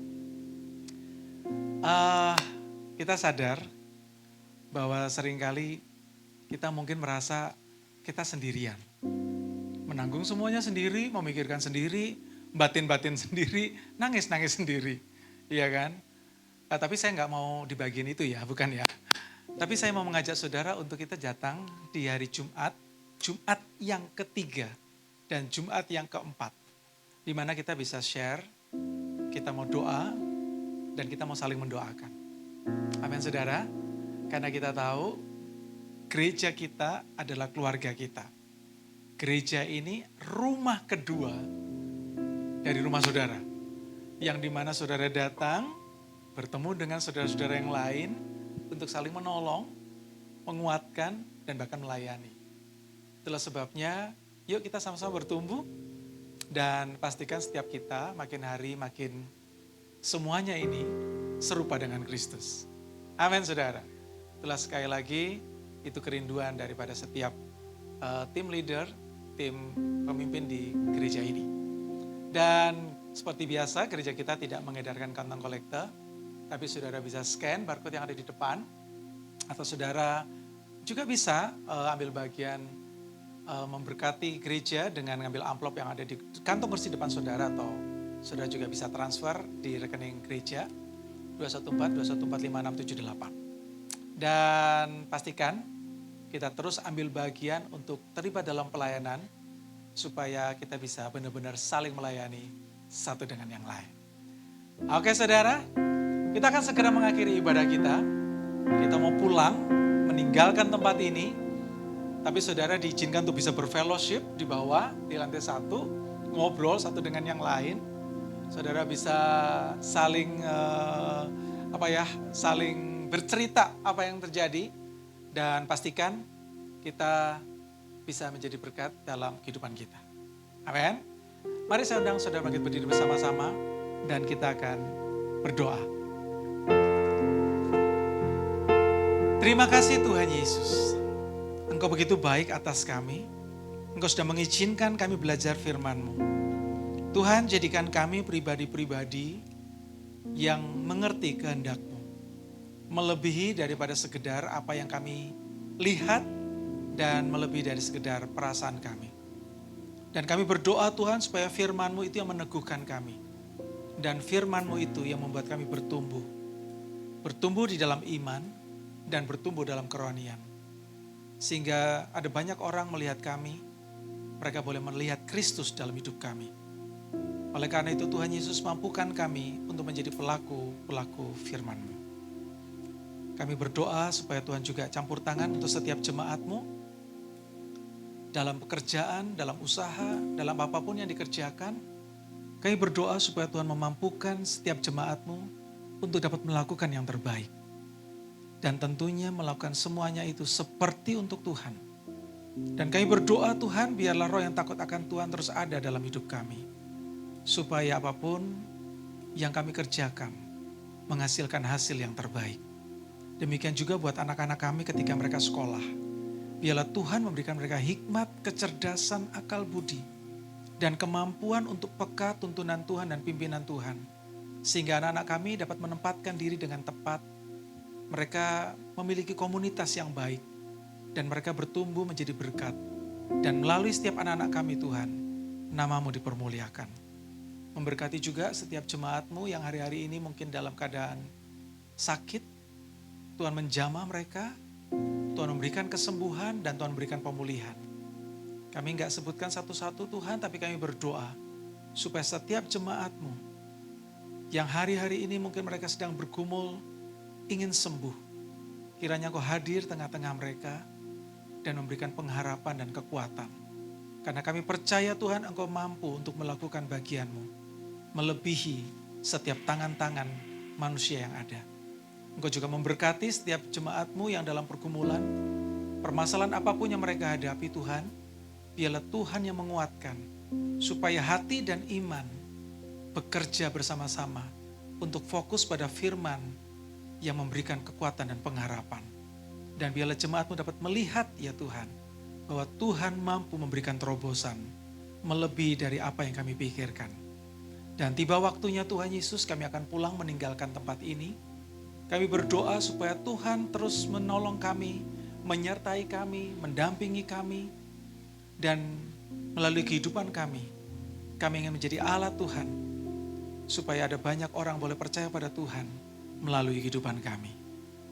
Kita sadar bahwa seringkali kita mungkin merasa kita sendirian. Menanggung semuanya sendiri, memikirkan sendiri, batin-batin sendiri, nangis-nangis sendiri. Iya kan? Tapi saya nggak mau di bagian itu ya, bukan ya. Tapi saya mau mengajak saudara untuk kita datang di hari Jumat, Jumat yang ketiga dan Jumat yang keempat. Di mana kita bisa share, kita mau doa, dan kita mau saling mendoakan. Amin saudara, karena kita tahu gereja kita adalah keluarga kita. Gereja ini rumah kedua dari rumah saudara. Yang dimana saudara datang, bertemu dengan saudara-saudara yang lain, untuk saling menolong, menguatkan, dan bahkan melayani. Itulah sebabnya, yuk kita sama-sama bertumbuh, dan pastikan setiap kita makin hari makin semuanya ini serupa dengan Kristus. Amin saudara. Itulah sekali lagi itu kerinduan daripada setiap tim leader, tim pemimpin di gereja ini. Dan seperti biasa gereja kita tidak mengedarkan kantong kolektor, tapi saudara bisa scan barcode yang ada di depan, atau saudara juga bisa ambil bagian memberkati gereja dengan ngambil amplop yang ada di kantong kursi depan saudara, atau saudara juga bisa transfer di rekening gereja 214-214-5678. Dan pastikan kita terus ambil bagian untuk terlibat dalam pelayanan supaya kita bisa benar-benar saling melayani satu dengan yang lain. Oke saudara, kita akan segera mengakhiri ibadah kita. Kita mau pulang, meninggalkan tempat ini. Tapi saudara diizinkan untuk bisa berfellowship di bawah, di lantai 1, ngobrol satu dengan yang lain. Saudara bisa saling saling bercerita apa yang terjadi, dan pastikan kita bisa menjadi berkat dalam kehidupan kita. Amin. Mari saya undang saudara bangkit berdiri bersama-sama dan kita akan berdoa. Terima kasih Tuhan Yesus. Engkau begitu baik atas kami. Engkau sudah mengizinkan kami belajar firman-Mu. Tuhan, jadikan kami pribadi-pribadi yang mengerti kehendak-Mu. Melebihi daripada sekedar apa yang kami lihat dan melebihi dari sekedar perasaan kami. Dan kami berdoa Tuhan supaya firman-Mu itu yang meneguhkan kami. Dan firman-Mu itu yang membuat kami bertumbuh. Bertumbuh di dalam iman dan bertumbuh dalam kerohanian. Sehingga ada banyak orang melihat kami, mereka boleh melihat Kristus dalam hidup kami. Oleh karena itu Tuhan Yesus mampukan kami untuk menjadi pelaku-pelaku firman-Mu. Kami berdoa supaya Tuhan juga campur tangan untuk setiap jemaat-Mu. Dalam pekerjaan, dalam usaha, dalam apapun yang dikerjakan. Kami berdoa supaya Tuhan memampukan setiap jemaat-Mu untuk dapat melakukan yang terbaik. Dan tentunya melakukan semuanya itu seperti untuk Tuhan. Dan kami berdoa Tuhan, biarlah roh yang takut akan Tuhan terus ada dalam hidup kami. Supaya apapun yang kami kerjakan menghasilkan hasil yang terbaik. Demikian juga buat anak-anak kami ketika mereka sekolah. Biarlah Tuhan memberikan mereka hikmat, kecerdasan, akal budi. Dan kemampuan untuk peka tuntunan Tuhan dan pimpinan Tuhan. Sehingga anak-anak kami dapat menempatkan diri dengan tepat. Mereka memiliki komunitas yang baik dan mereka bertumbuh menjadi berkat. Dan melalui setiap anak-anak kami Tuhan, nama-Mu dipermuliakan. Memberkati juga setiap jemaat-Mu yang hari-hari ini mungkin dalam keadaan sakit. Tuhan menjamah mereka, Tuhan memberikan kesembuhan dan Tuhan memberikan pemulihan. Kami enggak sebutkan satu-satu Tuhan, tapi kami berdoa supaya setiap jemaat-Mu yang hari-hari ini mungkin mereka sedang bergumul, ingin sembuh. Kiranya Engkau hadir tengah-tengah mereka dan memberikan pengharapan dan kekuatan. Karena kami percaya Tuhan Engkau mampu untuk melakukan bagian-Mu. Melebihi setiap tangan-tangan manusia yang ada. Engkau juga memberkati setiap jemaat-Mu yang dalam pergumulan. Permasalahan apapun yang mereka hadapi Tuhan. Biarlah Tuhan yang menguatkan. Supaya hati dan iman bekerja bersama-sama untuk fokus pada firman yang memberikan kekuatan dan pengharapan. Dan biarlah jemaat-Mu dapat melihat ya Tuhan, bahwa Tuhan mampu memberikan terobosan melebihi dari apa yang kami pikirkan. Dan tiba waktunya Tuhan Yesus kami akan pulang meninggalkan tempat ini. Kami berdoa supaya Tuhan terus menolong kami, menyertai kami, mendampingi kami. Dan melalui kehidupan kami ingin menjadi alat Tuhan. Supaya ada banyak orang boleh percaya pada Tuhan melalui kehidupan kami.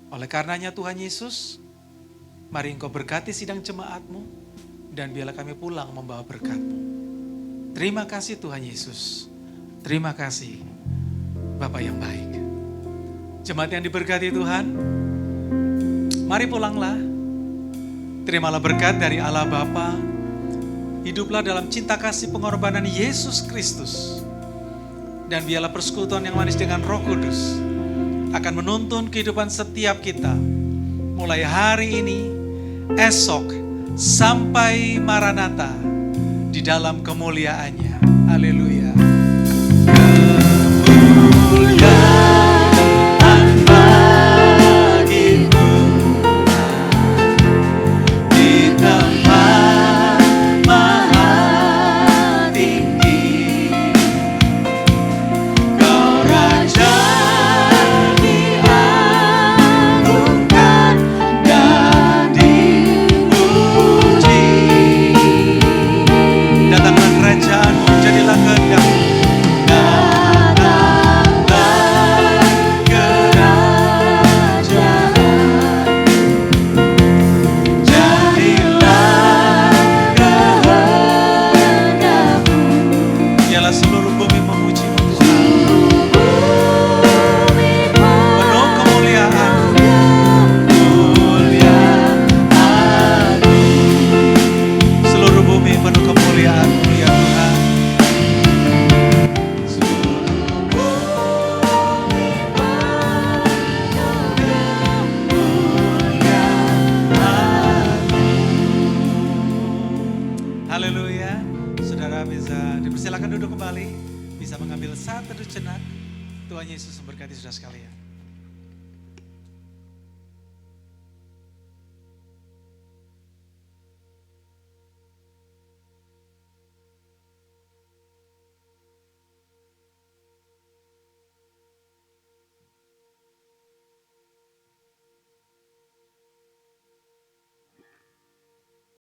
Oleh karenanya Tuhan Yesus, mari Engkau berkati sidang jemaat-Mu dan biarlah kami pulang membawa berkat-Mu. Terima kasih Tuhan Yesus. Terima kasih Bapa yang baik. Jemaat yang diberkati Tuhan, mari pulanglah. Terimalah berkat dari Allah Bapa. Hiduplah dalam cinta kasih pengorbanan Yesus Kristus. Dan biarlah persekutuan yang manis dengan Roh Kudus akan menuntun kehidupan setiap kita. Mulai hari ini, esok, sampai Maranatha di dalam kemuliaannya. Haleluya. Kemuliaan bagi Tuhan di tempat maha tinggi. Kau Raja diagungkan dan dipuji. Datanglah kerajaan-Mu, jadilah kehendak-Mu Silakan duduk kembali, bisa mengambil saat teduh jenak. Tuhan Yesus memberkati saudara sekalian.